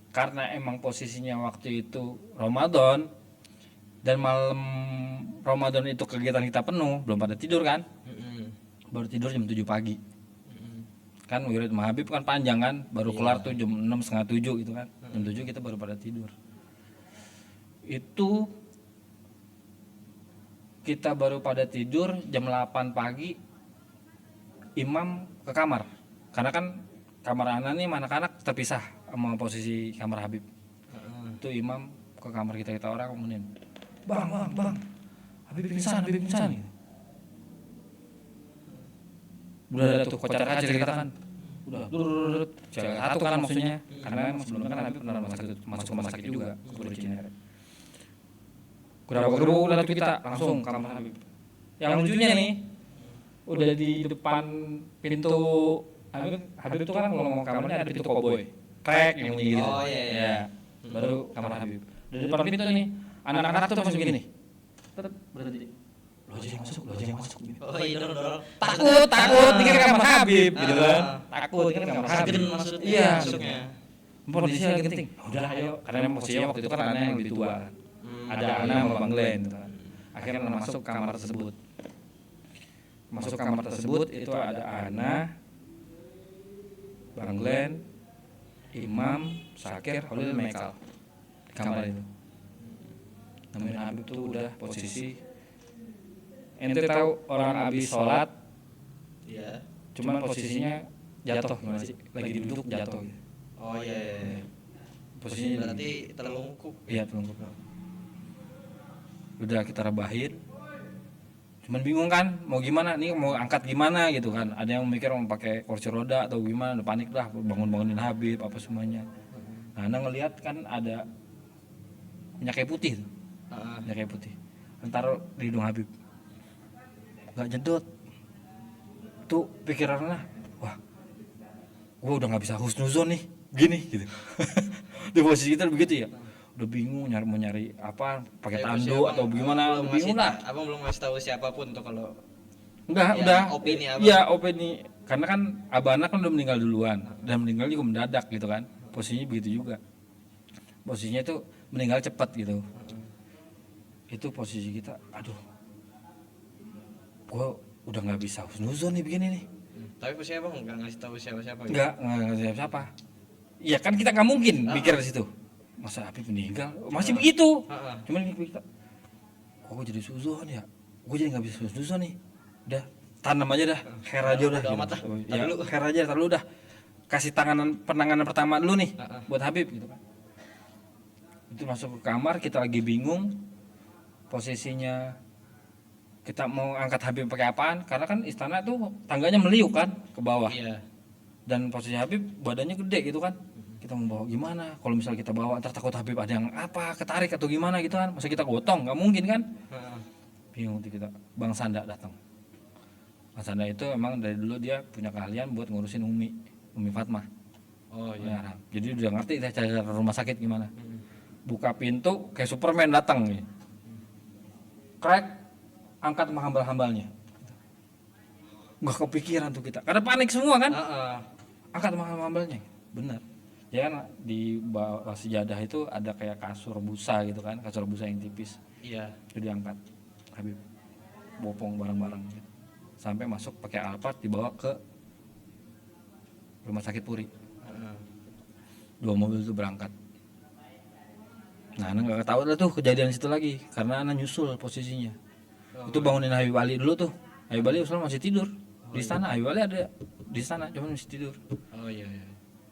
Karena emang posisinya waktu itu Ramadan dan malam Ramadan itu kegiatan kita penuh, belum pada tidur kan? Baru tidur jam 7 pagi. Kan wirid Habib kan panjang kan, baru kelar tuh jam 6, setengah 7 gitu kan. Jam 7 kita baru pada tidur. Itu kita baru pada tidur jam 8 pagi, imam ke kamar. Karena kan kamar Ana nih anak-anak terpisah sama posisi kamar Habib. Itu imam ke kamar kita orang ngomongin, Bang, Habib pingsan. Udah ada tuh kocar-kacir kita kan. Udah satu kan maksudnya. Karena sebelumnya kan Habib pernah masuk rumah sakit juga, Cinere. gerabak-gerubuk udah tuh kita langsung kamar Habib. Yang lucunya nih, udah di depan pintu Habib tuh kan kalau mau kamarnya ada pintu koboi, trek yang bunyi gitu. Oh, iya, iya. Baru kamar Habib. Di depan pintu nih, anak-anak tuh masih begini. Tetep berhenti. Lo aja yang masuk, lo aja yang masuk. Oh iya dong. Takut, ini kan kamar Habib gitu kan. Takut, ini kan kamar Habib. Gen maksudnya Iya, masuknya. Posisi lagi penting. Udah ayo, karena emang posisinya waktu itu kan Ana yang lebih tua. Ada Ana sama Bang Glenn gitu kan. Akhirnya Ana masuk kamar tersebut. Masuk kamar tersebut itu ada Ana, Bang Glenn, Imam, Syakir, Holil, Mekal di kamar itu. Namanya Habib tuh udah posisi. Ente tahu orang habis sholat, Iya. cuman posisinya jatuh gimana sih? Lagi duduk jatuh. Gitu. Oh iya, iya. Posisinya Berarti terlungkup. iya telungkup. Udah kita rebahin. Cuman bingung kan, mau gimana nih, mau angkat gimana gitu kan. Ada yang mikir mau pakai kursi roda atau gimana, udah panik lah bangun-bangunin Habib apa semuanya. Nah, Ana ngelihat kan ada minyak kayu putih tuh. Minyak kayu putih. Ntar di hidung Habib. Gak jedot. Tuh pikirannya, wah, gua udah nggak bisa husnuzon nih, gini gitu. Di posisi kita begitu ya. Udah bingung mau nyari apa, pakai tando atau gimana, udah bingung lah. Abang belum ngasih tahu siapapun tuh kalau Enggak, ya, udah. opini abang. Iya, opini. Karena kan abang kan udah meninggal duluan dan meninggal juga mendadak gitu kan. Posisinya begitu juga. Posisinya tuh meninggal cepat gitu. Itu posisi kita, aduh. Gua udah nggak bisa husnuzon nih begini nih. Tapi posisi abang nggak ngasih tahu siapa-siapa gitu. Nggak siapa-siapa. Iya kan kita nggak mungkin mikir di situ. Masa Habib meninggal? Masih begitu. Cuman ini kita, kok gue jadi suzon ya? Gue jadi nggak bisa husnuzon nih. Udah tanam aja dah, khair aja udah. Udah amat lah. Ya, khair aja, tar lu dah. Kasih penanganan pertama dulu nih buat Habib gitu kan. Itu masuk ke kamar, kita lagi bingung posisinya, kita mau angkat Habib pakai apaan, karena kan istana tuh tangganya meliuk kan ke bawah. Iya. Dan posisi Habib badannya gede gitu kan, kita mau bawa gimana, kalau misalnya kita bawa ntar takut Habib ada yang apa ketarik atau gimana gitu kan, masa kita gotong, nggak mungkin kan. Bingung tuh kita. Bang Sanda datang. Bang Sanda itu emang dari dulu dia punya keahlian buat ngurusin Umi Fatmah. Oh iya. Ya, jadi udah ngerti cara rumah sakit gimana. Buka pintu kayak Superman datang nih. Krek, angkat sama hambal-hambalnya. Nggak kepikiran tuh kita, karena panik semua kan. Angkat sama hambal-hambalnya, benar. Ya kan di bawah sejadah itu ada kayak kasur busa gitu kan, kasur busa yang tipis. Iya. Itu diangkat Habib, bopong barang-barang gitu. Sampai masuk pakai Alphard dibawa ke rumah sakit Puri. 2 mobil itu berangkat. Nah, Ana nggak tahu lah tuh kejadian situ lagi, karena Ana nyusul posisinya. Itu bangunin Habib Ali dulu tuh. Habib Ali usul masih tidur di sana. Habib Ali ada di sana, cuma masih tidur. Oh iya.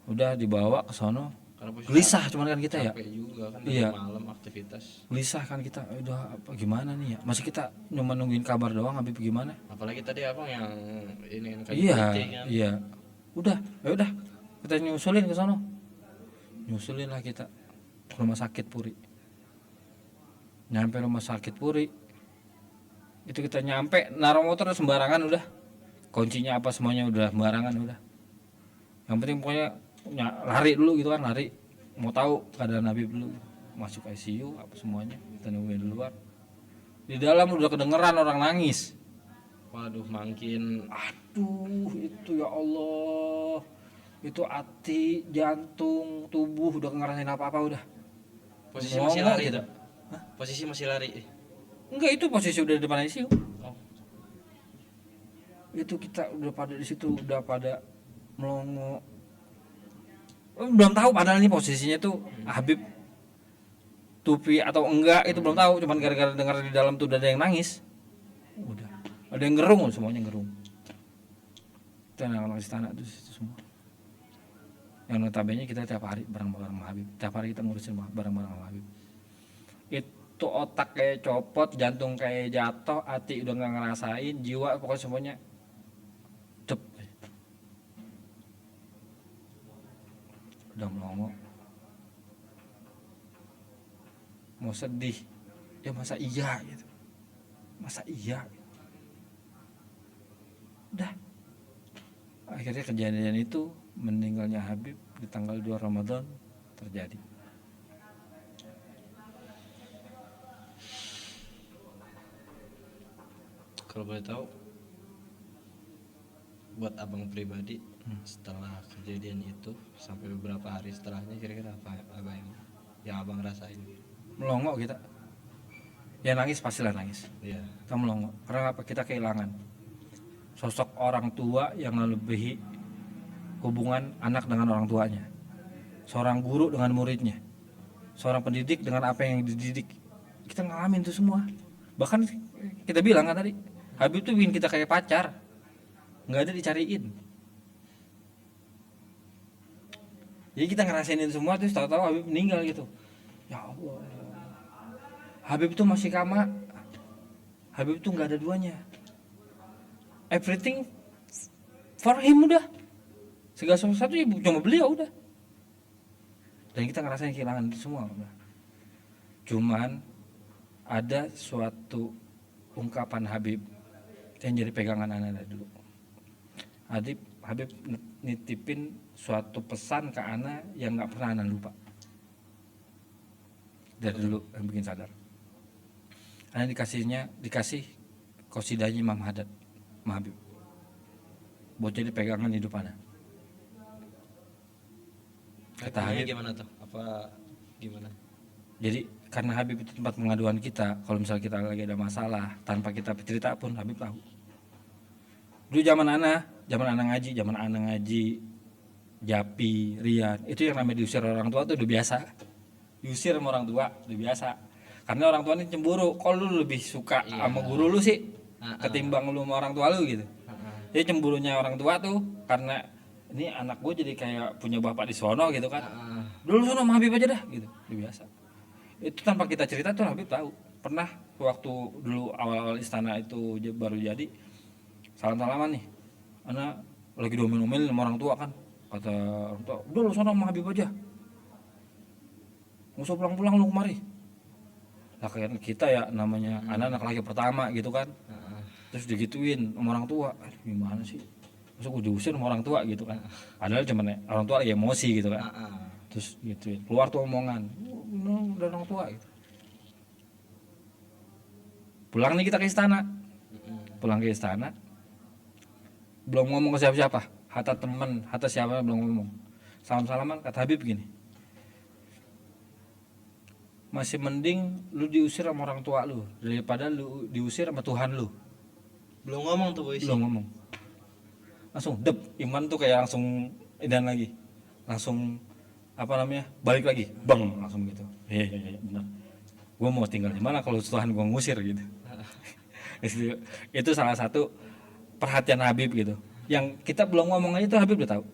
Udah dibawa ke sono. Karena posisi Gelisah cuman kan kita ya. capek juga kan Iya. malam aktivitas. Gelisah kan kita. Udah apa gimana nih ya? Masih kita cuma nungguin kabar doang, Habib gimana? Apalagi tadi abang yang ini kan Iya, kan. iya. Udah, ya udah. Kita nyusulin ke sono. Nyusulin lah kita ke rumah sakit Puri. Nyampe rumah sakit Puri, itu kita nyampe naruh motor sembarangan udah, kuncinya apa semuanya udah sembarangan udah. Yang penting pokoknya lari dulu gitu kan, lari mau tahu keadaan Habib dulu. Masuk ICU apa semuanya, kita nungguin di luar. Di dalam udah kedengeran orang nangis. Waduh, makin Aduh, itu ya Allah, itu hati, jantung, tubuh udah ngerasain apa-apa udah. posisi masih Ngomong lari gitu. tuh. Posisi masih lari. Enggak, itu posisi udah di depan ICU. Oh. Itu kita udah pada di situ, udah pada melongo. Belum tahu padahal ini posisinya tuh Habib tupi atau enggak itu belum tahu, cuman gara-gara dengar di dalam tuh udah ada yang nangis. Udah. Ada yang gerung, semuanya gerung. Itu anak-anak istana tuh situ semua. Yang notabene kita tiap hari bareng-bareng sama Habib. Tiap hari kita ngurusin bareng-bareng sama Habib. Itu otak kayak copot, jantung kayak jatuh, hati udah nggak ngerasain, jiwa pokoknya semuanya cep. Udah melongo, mau sedih, Ya masa iya gitu, masa iya. Udah, akhirnya kejadian itu, meninggalnya Habib di tanggal 2 Ramadan terjadi. Kalau boleh tahu, buat abang pribadi, setelah kejadian itu sampai beberapa hari setelahnya, kira-kira apa abang yang abang rasain? Melongo kita, ya nangis, pastilah nangis. Iya. Kita melongo, karena apa? Kita kehilangan sosok orang tua yang melebihi hubungan anak dengan orang tuanya, seorang guru dengan muridnya, seorang pendidik dengan apa yang dididik. Kita ngalamin itu semua. Bahkan kita bilang kan tadi, Habib tuh bikin kita kayak pacar, nggak ada dicariin. Jadi kita ngerasain itu semua, terus tahu-tahu Habib meninggal gitu. Ya Allah, Habib tuh masih kama, Habib tuh nggak ada duanya. Everything for him, udah segala sesuatu ya cuma beliau, udah. Dan kita ngerasain kehilangan itu semua, udah. Cuman ada suatu ungkapan Habib yang jadi pegangan anak dari dulu. Habib nitipin suatu pesan ke Ana yang nggak pernah Ana lupa dari dulu, yang bikin sadar. Ana dikasih kosidanya Imam Haddad sama Habib buat jadi pegangan hidup Ana. Kata Artinya Habib, gimana tuh? Apa gimana? jadi karena Habib itu tempat pengaduan kita, kalau misalnya kita lagi ada masalah tanpa kita cerita pun Habib tahu. Dulu zaman Ana ngaji Japi, Rian, itu yang namanya diusir orang tua tuh udah biasa. Diusir sama orang tua udah biasa. Karena orang tua ini cemburu, kok lu lebih suka sama guru lu sih ketimbang lu sama orang tua lu gitu. Jadi cemburunya orang tua tuh karena ini anak gue jadi kayak punya bapak di sono gitu kan. Dulu sono sama Habib aja dah gitu, udah biasa. Itu tanpa kita cerita tuh Habib tahu. Pernah waktu dulu awal-awal istana itu baru jadi, salam-salaman nih, anak lagi domel-domel sama orang tua kan, kata orang tua, udah lu sana sama Habib aja, nggak usah pulang-pulang lu kemari. Lah kayak kita ya namanya anak laki pertama gitu kan, terus digituin sama orang tua, gimana sih, masa gue diusir sama orang tua gitu kan, padahal cuman orang tua lagi emosi gitu kan. Terus gituin, keluar tuh omongan, udah orang tua gitu. Pulang nih kita ke istana, belum ngomong ke siapa-siapa, hatta temen, hatta siapa belum ngomong, salam-salaman. Kata Habib gini, masih mending lu diusir sama orang tua lu daripada lu diusir sama Tuhan lu. Belum ngomong tuh boy. Belum ngomong, langsung dep, iman tuh kayak langsung edan lagi, langsung apa namanya, balik lagi, bang, langsung gitu. Iya benar, gue mau tinggal di mana kalau Tuhan gue ngusir gitu. Itu salah satu perhatian Habib gitu, yang kita belum ngomong aja tuh Habib udah tahu.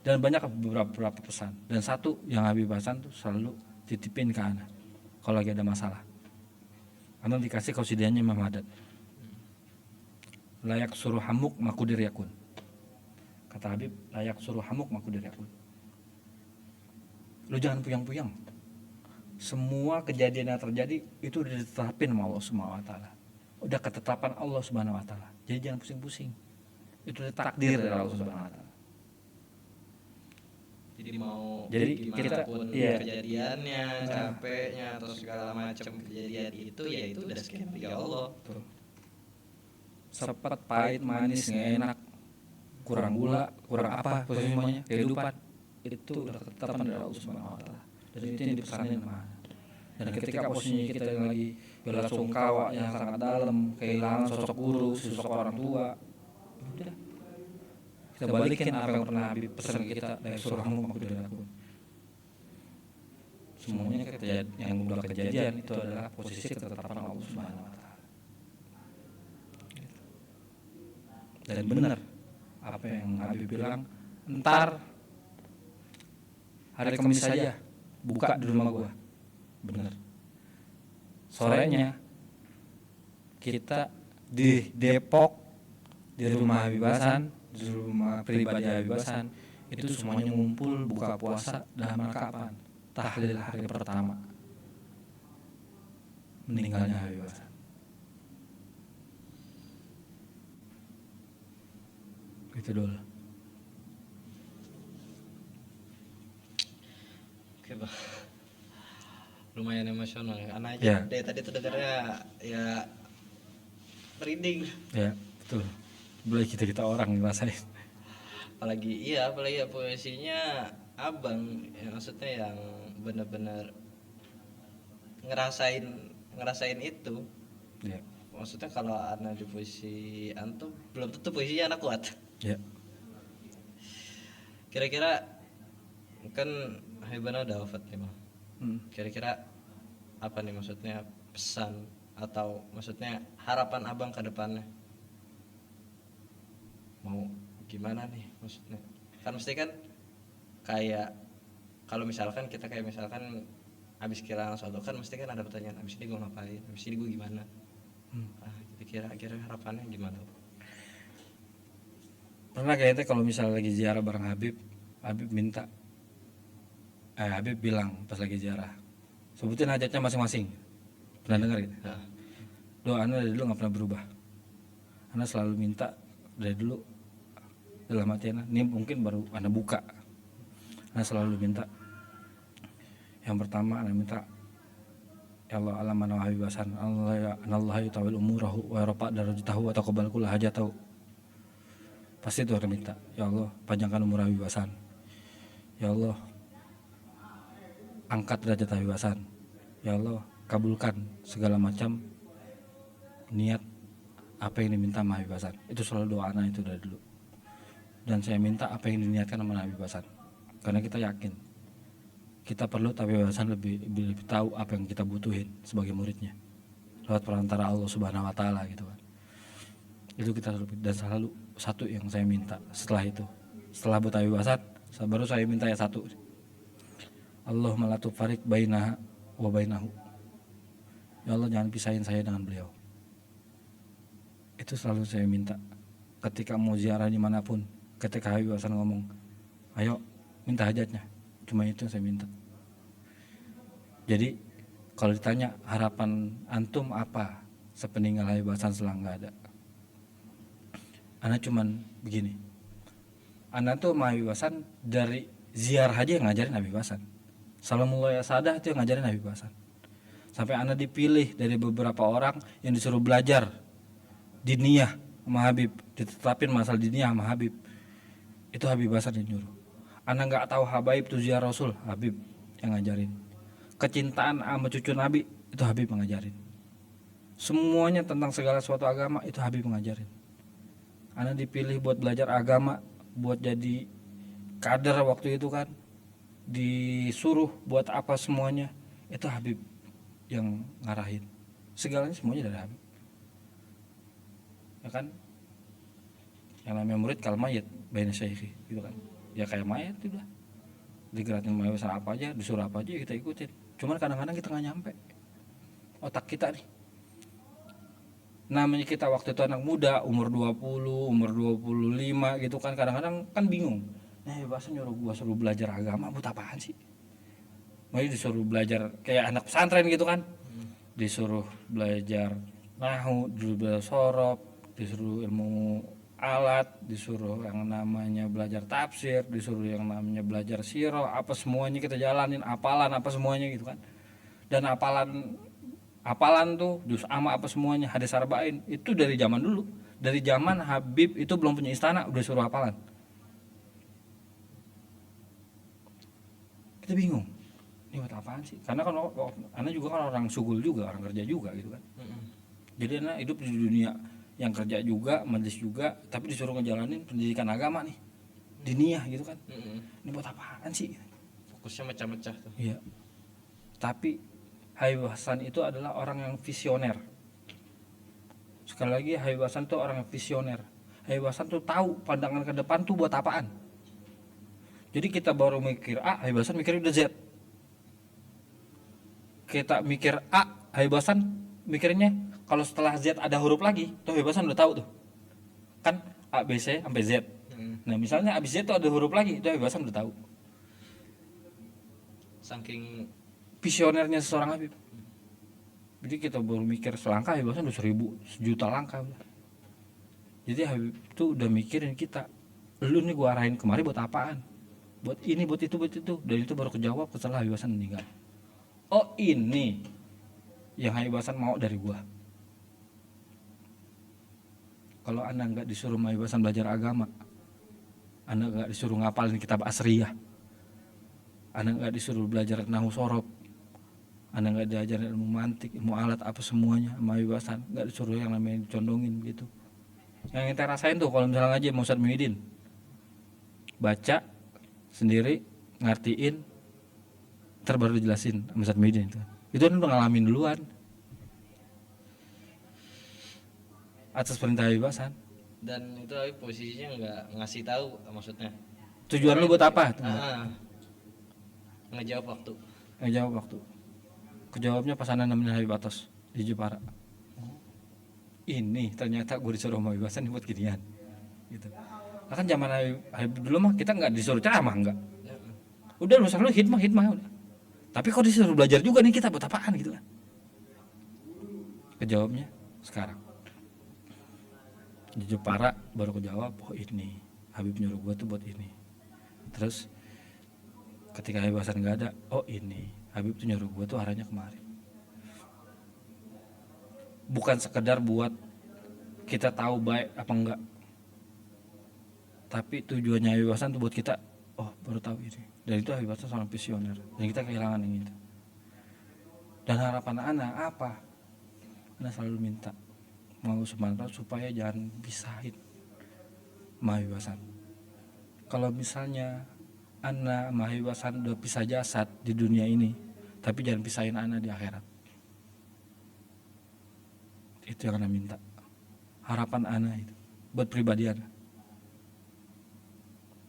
Dan banyak beberapa pesan, dan satu yang Habib pesan tuh selalu titipin ke Ana kalau lagi ada masalah. Ana dikasih kausidiannya Imam Haddad, layak suruh hamuk makudir yakun. Kata Habib, layak suruh hamuk makudir yakun. Lu jangan puyang-puyang, semua kejadian yang terjadi itu udah ditetapin sama Allah Subhanahu wa taala, udah ketetapan Allah Subhanahu wa taala. Jadi jangan pusing-pusing, itu udah takdir dari Allah Subhanahu wa taala. Jadi mau Jadi gimana kita pun kejadiannya, capeknya atau segala macam kejadian itu, ya itu udah sekian dari Allah. Sepet, pahit, manis, nggak enak, kurang gula, kurang apa, semuanya kehidupan itu udah ketetapan dari Allah Subhanahu wa taala. Dan itu yang dipesanin sama Ana. Dan ketika posisinya kita lagi bela sungkawa yang sangat dalam, kehilangan sosok guru, sosok orang tua, udah kita balikin apa yang pernah Habib pesan ke kita, dari suruh hamuk makudir yakun. Semuanya yang udah kejadian itu adalah posisi ketetapan Allah Subhanahu wa taala. Dan benar apa yang Habib bilang, ntar hari Kamis saja buka di rumah gua. Benar. Sorenya kita di Depok, di rumah Habib Hasan, di rumah pribadi Habib Hasan, itu semuanya ngumpul buka puasa dalam rangka apaan? Tahlil hari pertama. meninggalnya Habib Hasan. Itu dulu. Oke bang, lumayan emosional ya. Anak aja Ya. dari tadi tuh dengarnya ya merinding. Ya, betul. Boleh kita orang ngerasain. Apalagi ya puisinya abang ya, maksudnya yang benar-benar ngerasain itu. Ya. Maksudnya kalau anak di puisi antum belum tentu puisinya anak kuat. Ya. Kira-kira kan Habibana udah wafat nih bang. Kira-kira apa nih maksudnya pesan atau maksudnya harapan abang ke depannya? Mau gimana nih maksudnya? Kan mesti kan kayak kalau misalkan kita kayak misalkan habis kehilangan sesuatu kan mesti kan ada pertanyaan habis ini gue ngapain, habis ini gue gimana? Kira-kira harapannya gimana? Pernah kayaknya kalau misalnya lagi ziarah bareng Habib minta, Habib bilang pas lagi ziarah, sebutin hajatnya masing-masing. Pernah dengar gitu? Nah, Doa Anda dari dulu nggak pernah berubah. Anda selalu minta dari dulu, dalam hati Anda, ini mungkin baru Anda buka. Anda selalu minta. Yang pertama Anda minta, ya Allah alamana wa Habib Hasan, Allah yutawil umurahu wa yarfa' darajatahu wa taqabbal kulla hajatahu. Pasti itu Anda minta, ya Allah panjangkan umur Habib Hasan. Ya Allah angkat derajat Habib Hasan. Ya Allah kabulkan segala macam niat apa yang diminta sama Habib Hasan. Itu selalu doa anak itu dari dulu. Dan saya minta apa yang diniatkan sama Habib Hasan, karena kita yakin kita perlu tapi Habib Hasan lebih tahu apa yang kita butuhin sebagai muridnya lewat perantara Allah Subhanahu wa taala gitu kan. Itu kita dan selalu satu yang saya minta setelah itu, setelah buat Habib Hasan baru saya minta ya satu, Allahumma la tufarik bainaha wa bainahu. Ya Allah jangan pisahin saya dengan beliau. Itu selalu saya minta ketika mau ziarah dimanapun. Ketika Habib Hasan ngomong, ayo minta hajatnya, cuma itu yang saya minta. Jadi kalau ditanya harapan antum apa sepeninggal Habib Hasan setelah nggak ada, Ana cuman begini, Ana tuh sama Habib Hasan dari ziarah aja yang ngajarin Habib Hasan. Salamullah ya sadah itu yang ngajarin Habib Hasan. Sampai Ana dipilih dari beberapa orang yang disuruh belajar diniyah sama Habib, ditetapin masalah diniyah sama Habib. Itu Habib Hasan yang nyuruh. Ana nggak tahu habaib itu ziarah Rasul, Habib yang ngajarin. Kecintaan sama cucu Nabi itu Habib yang ngajarin. Semuanya tentang segala suatu agama itu Habib ngajarin. Ana dipilih buat belajar agama, buat jadi kader waktu itu kan, disuruh buat apa semuanya itu Habib yang ngarahin. Segalanya semuanya dari Habib. Ya kan? Yang namanya murid kal mayit baina syekhi gitu kan. Ya kayak mayat itu lah. Digerakin mayat apa aja, disuruh apa aja kita ikutin. Cuman kadang-kadang kita nggak nyampe. Otak kita nih. Namanya kita waktu itu anak muda, umur 20, umur 25 gitu kan, kadang-kadang kan bingung. Nah, bahasa nyuruh gua suruh belajar agama buat apaan sih? Mau disuruh belajar kayak anak pesantren gitu kan. Disuruh belajar nahwu, disuruh belajar sorof, disuruh ilmu alat, disuruh yang namanya belajar tafsir, disuruh yang namanya belajar sirah, apa semuanya kita jalanin, apalan apa semuanya gitu kan. Dan apalan tuh juz amma apa semuanya, hadis arba'in itu dari zaman dulu. Dari zaman Habib itu belum punya istana udah suruh hafalan. Kita bingung. Ini buat apaan sih? Karena kan Ana juga kan orang sugul juga, orang kerja juga gitu kan. Jadi Ana hidup di dunia yang kerja juga, majelis juga, tapi disuruh ngejalanin pendidikan agama nih. Diniyah gitu kan. Ini buat apaan sih? Fokusnya mecah-mecah tuh. Iya. Tapi Habib Hasan itu adalah orang yang visioner. Sekali lagi Habib Hasan itu orang yang visioner. Habib Hasan tuh tahu pandangan ke depan tuh buat apaan. Jadi kita baru mikir A, Habib Hasan mikir udah Z. Kita mikir A, Habib Hasan mikirnya kalau setelah Z ada huruf lagi, tuh Habib Hasan udah tahu tuh. Kan A, B, C sampai Z. Nah misalnya abis Z tuh ada huruf lagi, itu Habib Hasan udah tahu. Saking Visionernya seorang Habib. Jadi kita baru mikir selangkah Habib Hasan udah 1000, sejuta langkah udah. Jadi Habib tuh udah mikirin kita, lu nih gua arahin kemari buat apaan, buat ini, buat itu, dan itu baru kejawab setelah Habib Hasan meninggal. Oh ini yang Habib Hasan mau dari gua. Kalau anda nggak disuruh Habib Hasan belajar agama, anda nggak disuruh ngapalin kitab asriyah, anda nggak disuruh belajar nahu sorob, anda nggak diajarin ilmu mantik, ilmu alat apa semuanya sama Habib Hasan, nggak disuruh yang namanya dicondongin gitu. Yang kita rasain tuh kalau misalnya aja Ustadz Muhyiddin baca sendiri, ngertiin, terbaru dijelasin sama Ustadz Muhyiddin itu kan udah ngalamin duluan atas perintah Habib Hasan. Dan itu Habib posisinya nggak ngasih tahu, maksudnya Tujuan lu buat apa? ngejawab waktu. Ngejawab waktu. Kejawabnya pas anda nemenin Habib Atos di Jepara. Ini ternyata gue disuruh sama Habib Hasan buat ginian gitu. Nah, kan zaman Habib dulu mah kita nggak disuruh ceramah, nggak. Udah urusan lu hidmah udah. Tapi kok disuruh belajar juga nih kita buat apaan gitu kan. Kejawabnya sekarang di Jepara baru kejawab, oh ini Habib nyuruh gue tuh buat ini. Terus ketika Habib Hasan nggak ada, oh ini Habib tuh nyuruh gue tuh arahnya kemari. Bukan sekedar buat kita tahu baik apa enggak, tapi tujuannya Habib Hasan tuh buat kita, oh baru tahu ini. Dan itu Habib Hasan sangat visioner, dan kita kehilangan yang itu. Dan harapan anak apa? Anak selalu minta mau Subhanahu supaya jangan pisahin sama Habib Hasan. Kalau misalnya anak sama Habib Hasan udah pisah jasad di dunia ini, tapi jangan pisahin anak di akhirat. Itu yang anak minta, harapan anak itu buat pribadi anak.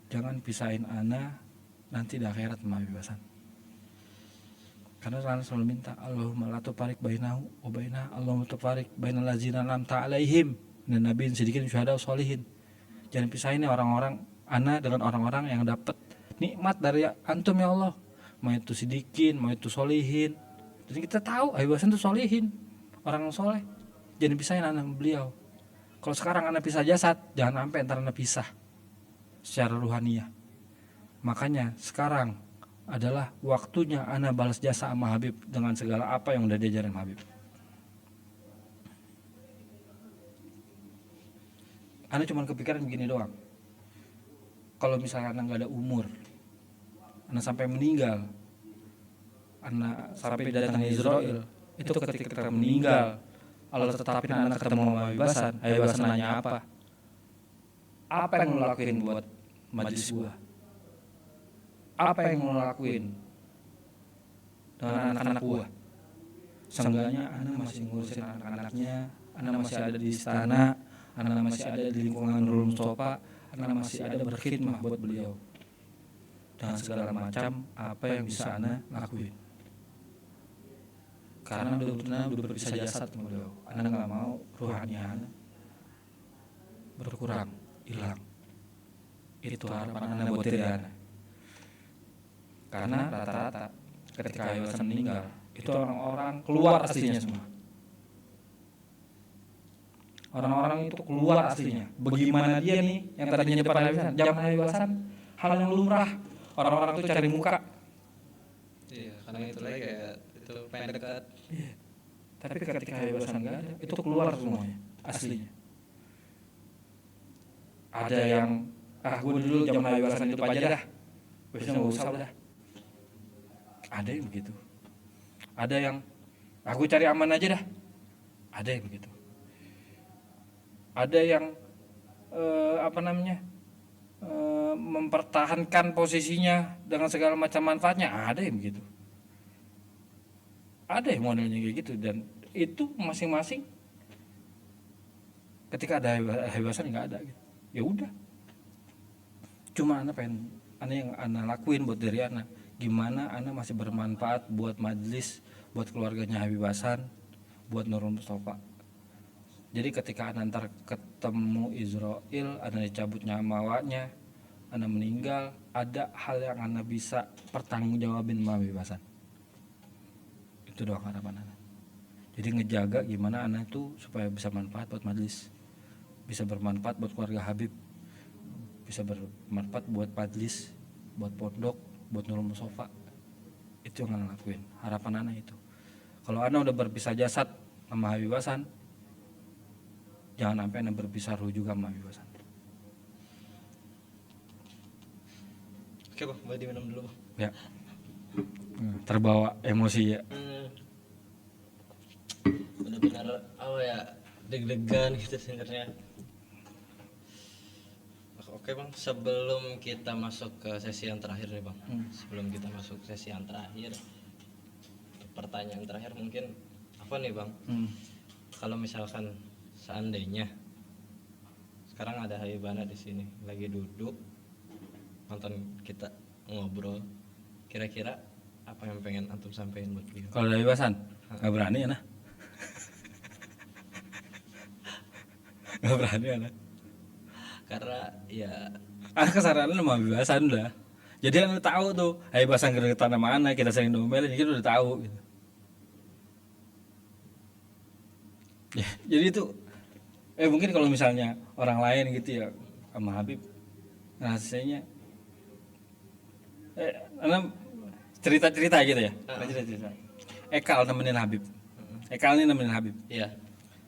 Jangan pisahin anak nanti di akhirat sama Habib Hasan. Karena anak selalu minta, Allahumma la tufarik bainahu wa bainah, Allahumma tufarik bainal ladzina lamta alaihim minan nabiyyin siddiqin syuhada sholihin. Jangan pisahin nih orang-orang anak dengan orang-orang yang dapat nikmat dari antum ya Allah, mau itu siddiqin, mau itu sholihin. Jadi kita tahu Habib Hasan itu sholihin, orang yang soleh. Jangan pisahin anak beliau. Kalau sekarang anak pisah jasad, jangan sampai ntar anak pisah secara ruhaniyah. Makanya sekarang adalah waktunya anak balas jasa sama Habib dengan segala apa yang udah diajarin Habib. Anak cuma kepikiran begini doang. Kalau misalnya anak nggak ada umur, anak sampai meninggal, anak sampai datang Israel, itu ketika kita meninggal, Allah tetapin anak ketemu sama Habib Hasan. Habib Hasan nanya apa? Apa yang lo lakuin buat majelis gua? Apa yang lo lakuin dengan anak-anak gua? Seenggaknya anak masih ngurusin anak-anaknya, anak masih ada di istana, anak masih ada di lingkungan Nurul Mustafa, anak masih ada berkhidmah buat beliau. Dan segala macam apa yang bisa anak lakuin. Karena udah berpisah jasad sama beliau, anak nggak mau ruhani anak berkurang, hilang. Itu harapan anak buat diri anak. Karena rata-rata ketika Habib Hasan meninggal, itu orang-orang keluar aslinya semua. Orang-orang itu keluar aslinya. Bagaimana dia nih yang tadinya depan Habib Hasan, zaman Habib Hasan hal yang lumrah. Orang-orang itu cari muka. Iya, karena itu lagi kayak itu pengen dekat. Iya. Tapi ketika Habib Hasan nggak ada, itu keluar semuanya aslinya. Ada yang gue dulu zaman Habib Hasan hidup aja dah, besok nggak usah dah. Ada yang begitu. Ada yang aku cari aman aja dah. Ada yang begitu. Ada yang mempertahankan posisinya dengan segala macam manfaatnya. Ada yang begitu. Ada yang modelnya kayak gitu, dan itu masing-masing ketika ada Habib Hasan nggak ada gitu. Ya udah. Cuma anak yang anak lakuin buat diri anak, gimana anak masih bermanfaat buat majelis, buat keluarganya Habib Hasan, buat Nurul Mustafa. Jadi ketika anak ntar ketemu Israel, anak dicabut nyawanya, anak meninggal, ada hal yang anak bisa pertanggungjawabin sama Habib Hasan. Itu doang harapan anak. Jadi ngejaga gimana anak itu supaya bisa manfaat buat majelis, bisa bermanfaat buat keluarga Habib, bisa bermanfaat buat majelis, buat pondok, buat Nurul Mustofa. Itu yang anak lakuin. Harapan anak itu. Kalau anak udah berpisah jasad sama Habib Hasan, jangan sampai anak berpisah ruh juga sama Habib Hasan. Oke bang, boleh diminum dulu bang. Ya. Terbawa emosi ya. Benar-benar apa ya, deg-degan gitu sebenarnya. Oke bang, sebelum kita masuk ke sesi yang terakhir nih bang, sebelum kita masuk sesi yang terakhir, pertanyaan terakhir mungkin apa nih bang? Kalau misalkan seandainya sekarang ada Habibana di sini lagi duduk nonton kita ngobrol, kira-kira apa yang pengen antum sampaikan buat beliau? Kalau dari Hasan nggak berani ya nah. Nggak berani ya nah. Karena ya Kesarannya sama Habib Hasan udah. Jadi kan udah tahu tuh Habib Hasan kedeketan sama anak, kita sering domelin, jadi udah tahu gitu. Ya, jadi itu mungkin kalau misalnya orang lain gitu ya sama Habib rasanya cerita-cerita gitu ya. Cerita-cerita. Ekal nemenin Habib. Ekal ini nemenin Habib. iya.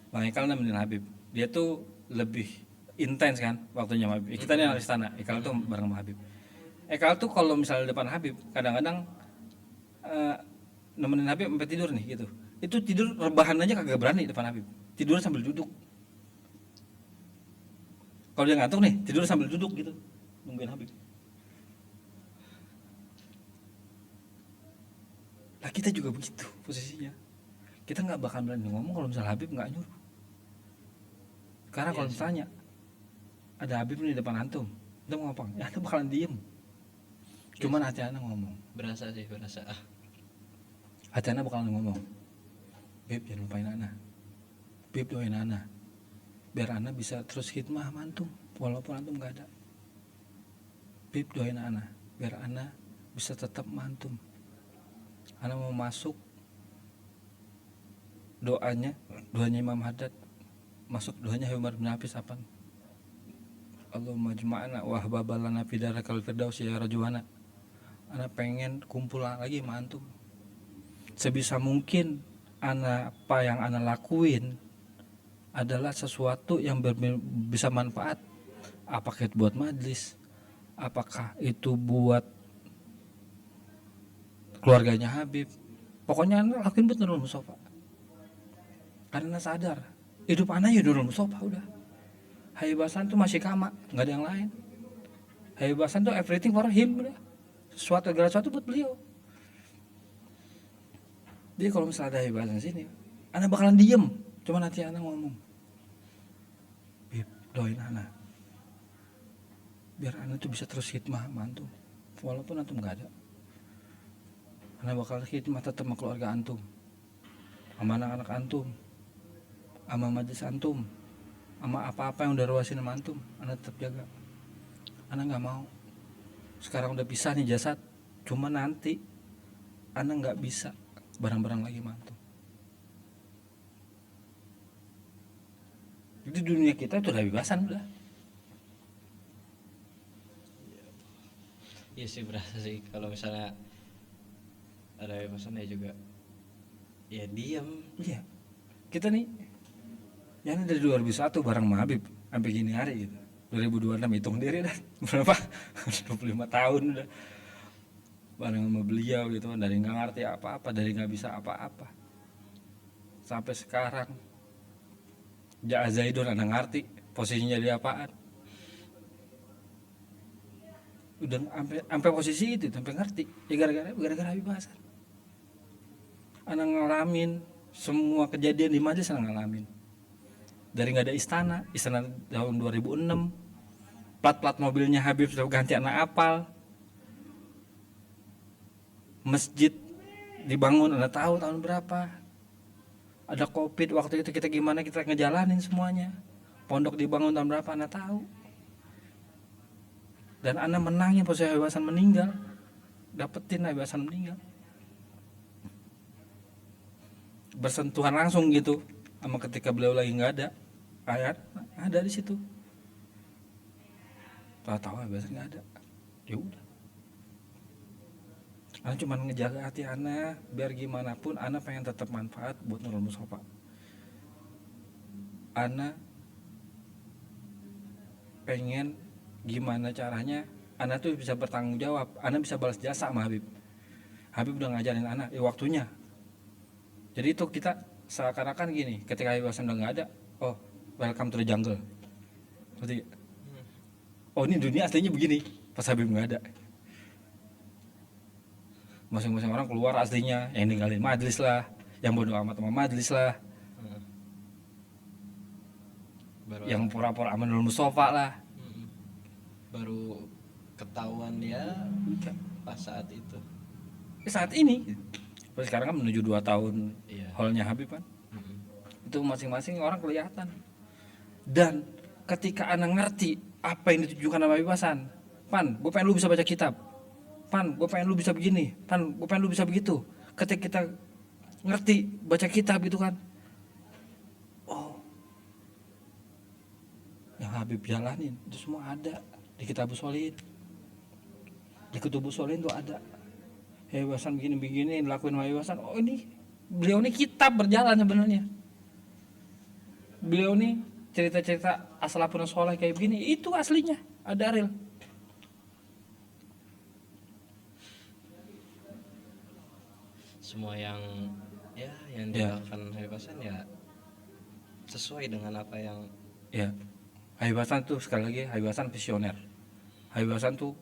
Bang Ekal nemenin Habib. Dia tuh lebih intens kan waktunya sama Habib. Kita ini anak istana, Ekal tuh bareng sama Habib. Ekal tuh kalau misalnya depan Habib, kadang-kadang nemenin Habib sampai tidur nih gitu. Itu tidur rebahan aja kagak berani depan Habib. Tidur sambil duduk. Kalau dia ngantuk nih, tidur sambil duduk gitu, nungguin Habib. Lah kita juga begitu posisinya. Kita nggak bakal berani ngomong kalau misalnya Habib nggak nyuruh. Karena kalau misalnya ada Habib nih di depan antum, antum ngomong, ya antum bakalan diem. Cuman hati anak ngomong. Berasa sih, berasa. Hati anak bakalan ngomong, Beb jangan lupain anak. Beb doain anak. Biar anak bisa terus khidmah sama antum, walaupun antum nggak ada. Beb doain anak, biar anak bisa tetap sama antum. Anak mau masuk doanya Imam Haddad, masuk doanya Umar bin Hafiz apa? Allahumma jma'na wa ahbabalana fi darakal firdaus ya rajuhana. Anak pengen kumpul lagi sama antum. Sebisa mungkin apa yang anak lakuin adalah sesuatu yang bisa manfaat. Apakah itu buat majlis, apakah itu buat keluarganya Habib. Pokoknya anak lakuin buat Nurul Mustofa. Karena sadar hidup anak ya Nurul Mustofa udah. Habib Hasan tuh masih kama, nggak ada yang lain. Habib Hasan tuh everything for him udah. Segala sesuatu buat beliau. Jadi kalau misalnya ada Habib Hasan sini, anak bakalan diem. Cuma nanti anak ngomong, Bib, doain anak. Biar anak tuh bisa terus khidmah sama antum. Walaupun antum nggak ada. Anak bakal khidmah tetap sama keluarga antum, sama anak-anak antum, sama majelis antum, sama apa-apa yang udah ruasin sama antum. Anak tetap jaga. Anak nggak mau. Sekarang udah pisah nih jasad, cuma nanti anak nggak bisa bareng-bareng lagi sama antum. Jadi dunia kita itu udah bebasan udah. Iya sih, berasa sih kalau misalnya ada pesan ya juga ya diam. Iya. Kita nih yang dari 2001 bareng sama Habib sampai gini hari gitu. 2026 hitung diri dah berapa? 25 tahun udah bareng sama beliau gitu, dari nggak ngerti apa-apa, dari nggak bisa apa-apa sampai sekarang. Ja Zaidun anak ngerti posisinya dia apaan. Udah sampai posisi itu, sampai ngerti. Ya gara-gara Habib Hasan. Anak ngalamin semua kejadian di majelis, anak ngalamin. Dari nggak ada istana tahun 2006, plat mobilnya Habib sudah ganti anak apal, masjid dibangun anak tahu tahun berapa, ada COVID waktu itu kita gimana kita ngejalanin semuanya, pondok dibangun tahun berapa anak tahu, dan anak menangin posisi Habib Hasan meninggal, dapetin Habib Hasan meninggal. bersentuhan langsung gitu sama ketika beliau lagi nggak ada. Ayat ada di situ. Tahu-tahu Habib Hasan nggak ada. Ya udah. Ana cuma ngejaga hati Ana biar gimana pun Ana pengen tetap manfaat buat Nurul Mustafa. Ana pengen gimana caranya Ana tuh bisa bertanggung jawab, Ana bisa balas jasa sama Habib. Habib udah ngajarin Ana, waktunya. Jadi itu kita seakan-akan gini, ketika Habib Hasan udah nggak ada, oh welcome to the jungle. Berarti, oh ini dunia aslinya begini, pas Habib nggak ada. Masing-masing orang keluar aslinya, yang ninggalin majlis lah, yang bodo amat sama majlis lah, Baru yang pura-pura sama Nurul Mustafa lah. baru ketahuan dia pas saat itu. Saat ini, sekarang kan menuju 2 tahun Iya. hallnya Habib kan. Itu masing-masing orang kelihatan. Dan ketika Ana ngerti apa yang ditujukan sama Habib Hasan, Pan, gue pengen lu bisa baca kitab. Pan, gue pengen lu bisa begini. Pan, gue pengen lu bisa begitu. Ketika kita ngerti baca kitab gitu kan, oh, yang Habib jalanin itu semua ada di Kitabus Sholihin. Di Kutubus Sholihin tuh ada. Habib Hasan begini-begini dilakuin sama Habib Hasan. Oh ini, beliau ini kitab berjalan sebenarnya. Beliau nih cerita-cerita as-salafun sholeh kayak begini, itu aslinya ada real. Semua yang Ya. dilakukan Habib Hasan ya sesuai dengan apa yang Ya, Habib Hasan tuh sekali lagi, Habib Hasan visioner. Habib Hasan tuh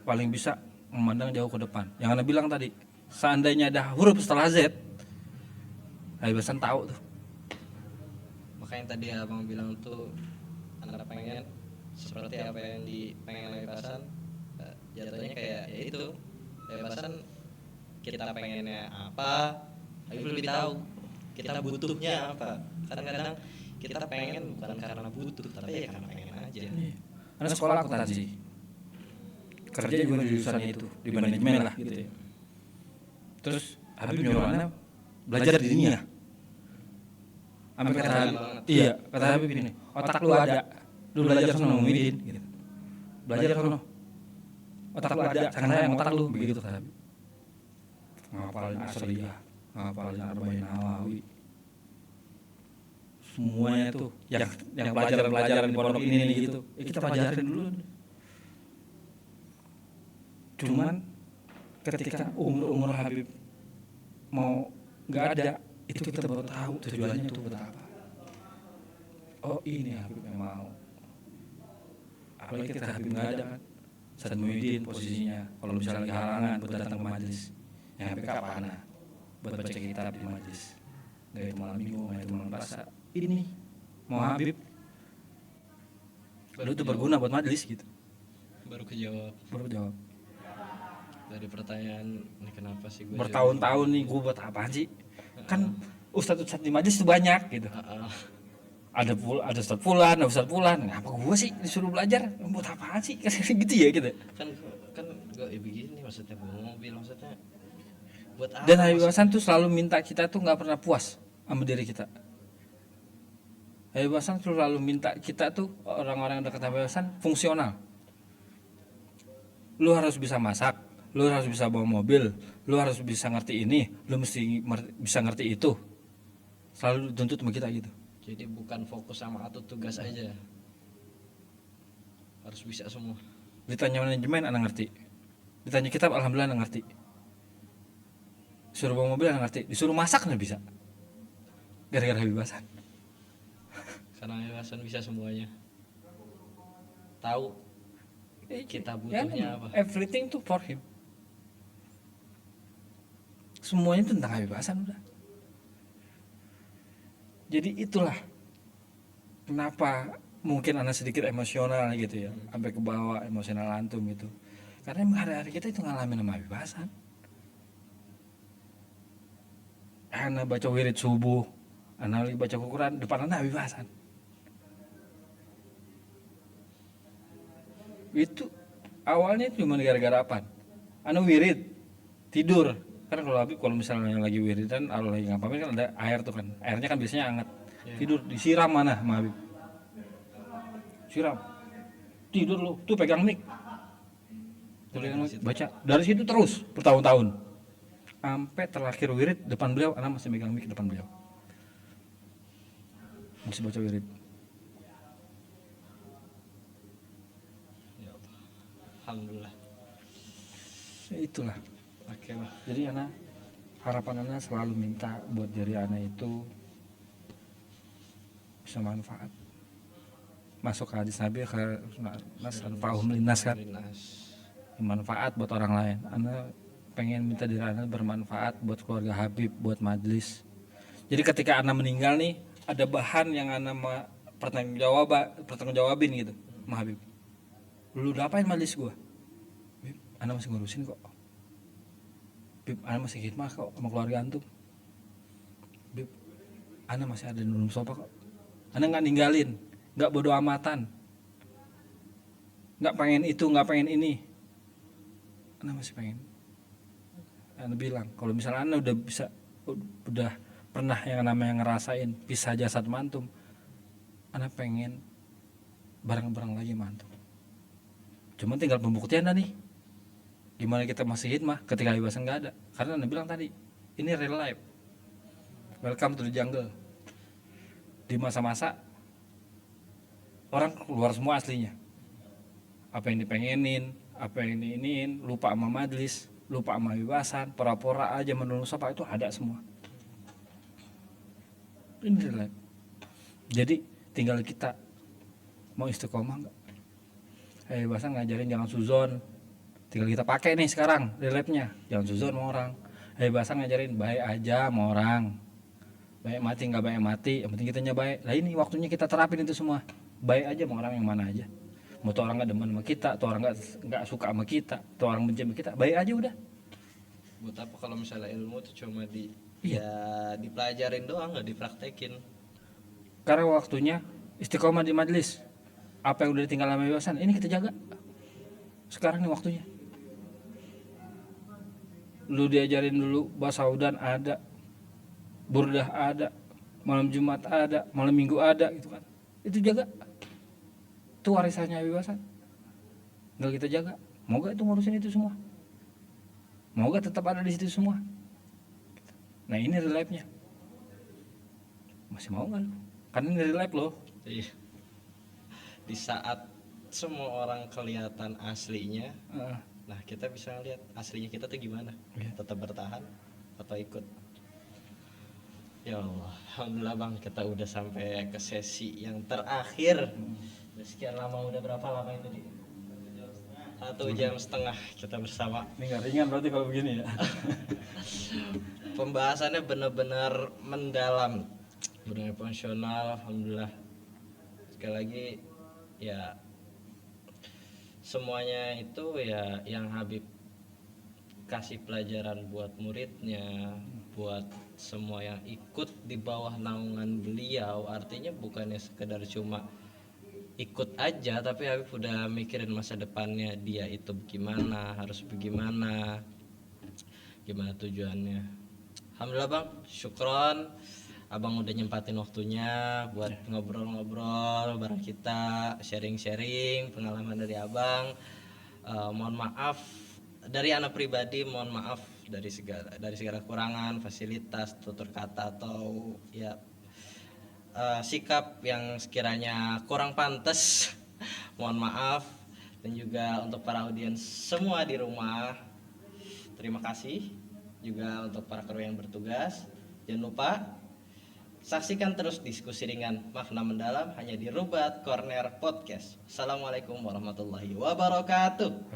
paling bisa memandang jauh ke depan. Yang Anda bilang tadi, seandainya ada huruf setelah Z, Habib Hasan tahu tuh. makanya tadi abang bilang tuh anak pengen seperti apa yang dipengen Habib Hasan, jatuhnya kayak ya itu Habib Hasan kita pengennya apa Habib lebih tahu kita butuhnya apa. Kadang-kadang kita pengen bukan karena butuh tapi ya karena pengen aja. Karena sekolah akuntansi, kerja juga di jurusannya itu, di manajemen lah gitu ya. Terus Habib nyuruh Anda belajar di dunia. Sampai kata Habib, iya, kata Habib ini, otak lu ada, lu belajar sono Muhyiddin gitu. Belajar sono. Otak lu ada, jangan sayang otak lu, begitu kata Habib. Ngapalin Asriyah, ngapalin Arba'in Nawawi. Semuanya tuh yang pelajaran-pelajaran di pondok ini gitu. Kita pelajarin dulu. Cuman ketika umur Habib mau nggak ada, itu kita baru tahu tujuannya itu buat apa. Oh ini Habib yang mau. Apalagi kita Habib nggak ada kan. Ustaz Muhyiddin posisinya kalau misalnya lagi halangan buat datang ke majelis, yang HPK mana? Buat baca kitab di majelis. Nggak itu malam minggu, nggak itu malam puasa. Ini mau Habib, lu tuh berguna buat majelis gitu. Baru kejawab Baru jawab. dari pertanyaan ini kenapa sih gue Bertahun-tahun nih gue buat apaan sih? Kan ustadz di majelis tuh banyak gitu. Ada Ustadz Fulan, ada Ustadz Fulan. Ngapa gue sih disuruh belajar? Buat apaan sih? Gitu ya gitu. kan gue begini maksudnya bawa mobil maksudnya buat apa? Dan Habib Hasan tuh selalu minta kita tuh nggak pernah puas sama diri kita. Habib Hasan tuh selalu minta kita tuh orang-orang yang dekat Habib Hasan fungsional. Lu harus bisa masak, lu harus bisa bawa mobil, lu harus bisa ngerti ini, lu mesti bisa ngerti itu. Selalu tuntut sama kita gitu. Jadi bukan fokus sama atau tugas aja, harus bisa semua. Ditanya manajemen anak ngerti, ditanya kitab alhamdulillah anak ngerti, disuruh bawa mobil anak ngerti, disuruh masak nggak bisa, gara-gara Habib Hasan. Karena Habib Hasan bisa semuanya, tahu kita butuhnya apa. Everything to for him, semuanya tentang Habib Hasan udah. Jadi itulah kenapa mungkin anak sedikit emosional gitu ya, sampai ke bawah emosional antum gitu. Karena emang hari-hari kita itu ngalamin sama Habib Hasan. Anak baca wirid subuh, anak lagi baca Quran, depan anak Habib Hasan. Itu awalnya cuma gara-gara apa? Anak wirid, tidur, Kan kalau Habib kalau misalnya lagi wiridan atau lagi ngapain kan ada air tuh kan, airnya kan biasanya hangat. Tidur disiram mana sama Habib, siram, tidur lu tuh pegang mic, baca dari situ terus bertahun-tahun sampai terakhir wirid depan beliau, anak masih megang mic depan beliau, masih baca wirid. Ya Allah. Alhamdulillah. Ya, itulah. Oke Bang. Jadi anak harapan anak selalu minta buat diri anak itu bisa manfaat, masuk ke hadis Nabi ke nas anfa'uhum linnas kan, Linas. manfaat buat orang lain. Anak pengen minta diri anak bermanfaat buat keluarga Habib, buat majelis. Jadi ketika anak meninggal nih ada bahan yang anak pertanggungjawabin gitu sama Habib. Lu udah apain majelis gua? Bib, anak masih ngurusin kok. Bib, anak masih khidmah kok sama keluarga antum. Bib, anak masih ada di Nurul Mustofa kok. Anak nggak ninggalin, nggak bodo amatan, nggak pengen itu, nggak pengen ini. Anak masih pengen. Anak bilang kalau misalnya anak udah pernah yang namanya ngerasain pisah jasad mantum, anak pengen bareng-bareng lagi mantum. Cuman tinggal pembuktian nih, gimana kita masih hikmah ketika Ibasan nggak ada. Karena anak bilang tadi, ini real life, welcome to the jungle. Di masa-masa orang keluar semua aslinya, apa yang dipengenin, apa yang diinin, lupa sama majlis, lupa sama Ibasan, pura-pura aja menurut Mustofa, itu ada semua. Ini real life. Jadi tinggal kita mau istiqomah nggak. Ibasan ngajarin jangan suzon, tinggal kita pakai nih sekarang real life-nya, jangan suzon sama orang. Ibasan ngajarin baik aja sama orang, baik mati nggak baik mati, yang penting kitanya baik. Nah ini waktunya kita terapin itu semua, baik aja sama orang yang mana aja. Mau tuh orang nggak demen sama kita, tuh orang nggak suka sama kita, tuh orang benci sama kita, baik aja udah. Buat apa kalau misalnya ilmu tuh cuma ya dipelajarin doang, nggak dipraktekin. Karena waktunya istiqomah di majelis, apa yang udah ditinggal sama Ibasan ini kita jaga. Sekarang nih waktunya. Lu diajarin dulu basaudan ada, burdah ada, malam Jumat ada, malam Minggu ada gitu kan. Itu jaga. Itu warisannya Ibasan. Enggak kita jaga. Mau gak itu ngurusin itu semua? Mau gak tetap ada di situ semua? Nah ini real life-nya. Masih mau gak lu? Kan ini real life loh. Iya. Di saat semua orang kelihatan aslinya, nah kita bisa lihat aslinya kita tuh gimana. Tetap bertahan atau ikut. Ya Allah, alhamdulillah Bang, kita udah sampai ke sesi yang terakhir. Sekian lama, udah berapa lama itu di? 1,5 jam kita bersama. Ini gak ringan berarti kalau begini ya. Pembahasannya benar-benar mendalam, benar profesional, alhamdulillah. Sekali lagi ya, semuanya itu ya yang Habib kasih pelajaran buat muridnya, buat semua yang ikut di bawah naungan beliau. Artinya bukannya sekedar cuma ikut aja, tapi Habib udah mikirin masa depannya dia itu gimana, harus bagaimana, gimana tujuannya. Alhamdulillah Bang, syukron Abang udah nyempatin waktunya buat ngobrol-ngobrol bareng kita, sharing-sharing pengalaman dari Abang. Mohon maaf dari anak pribadi, mohon maaf dari segala kekurangan, fasilitas, tutur kata atau ya sikap yang sekiranya kurang pantas. Mohon maaf. Dan juga untuk para audiens semua di rumah, terima kasih. Juga untuk para kru yang bertugas, jangan lupa saksikan terus diskusi ringan makna mendalam hanya di Rubat Corner Podcast. Assalamualaikum warahmatullahi wabarakatuh.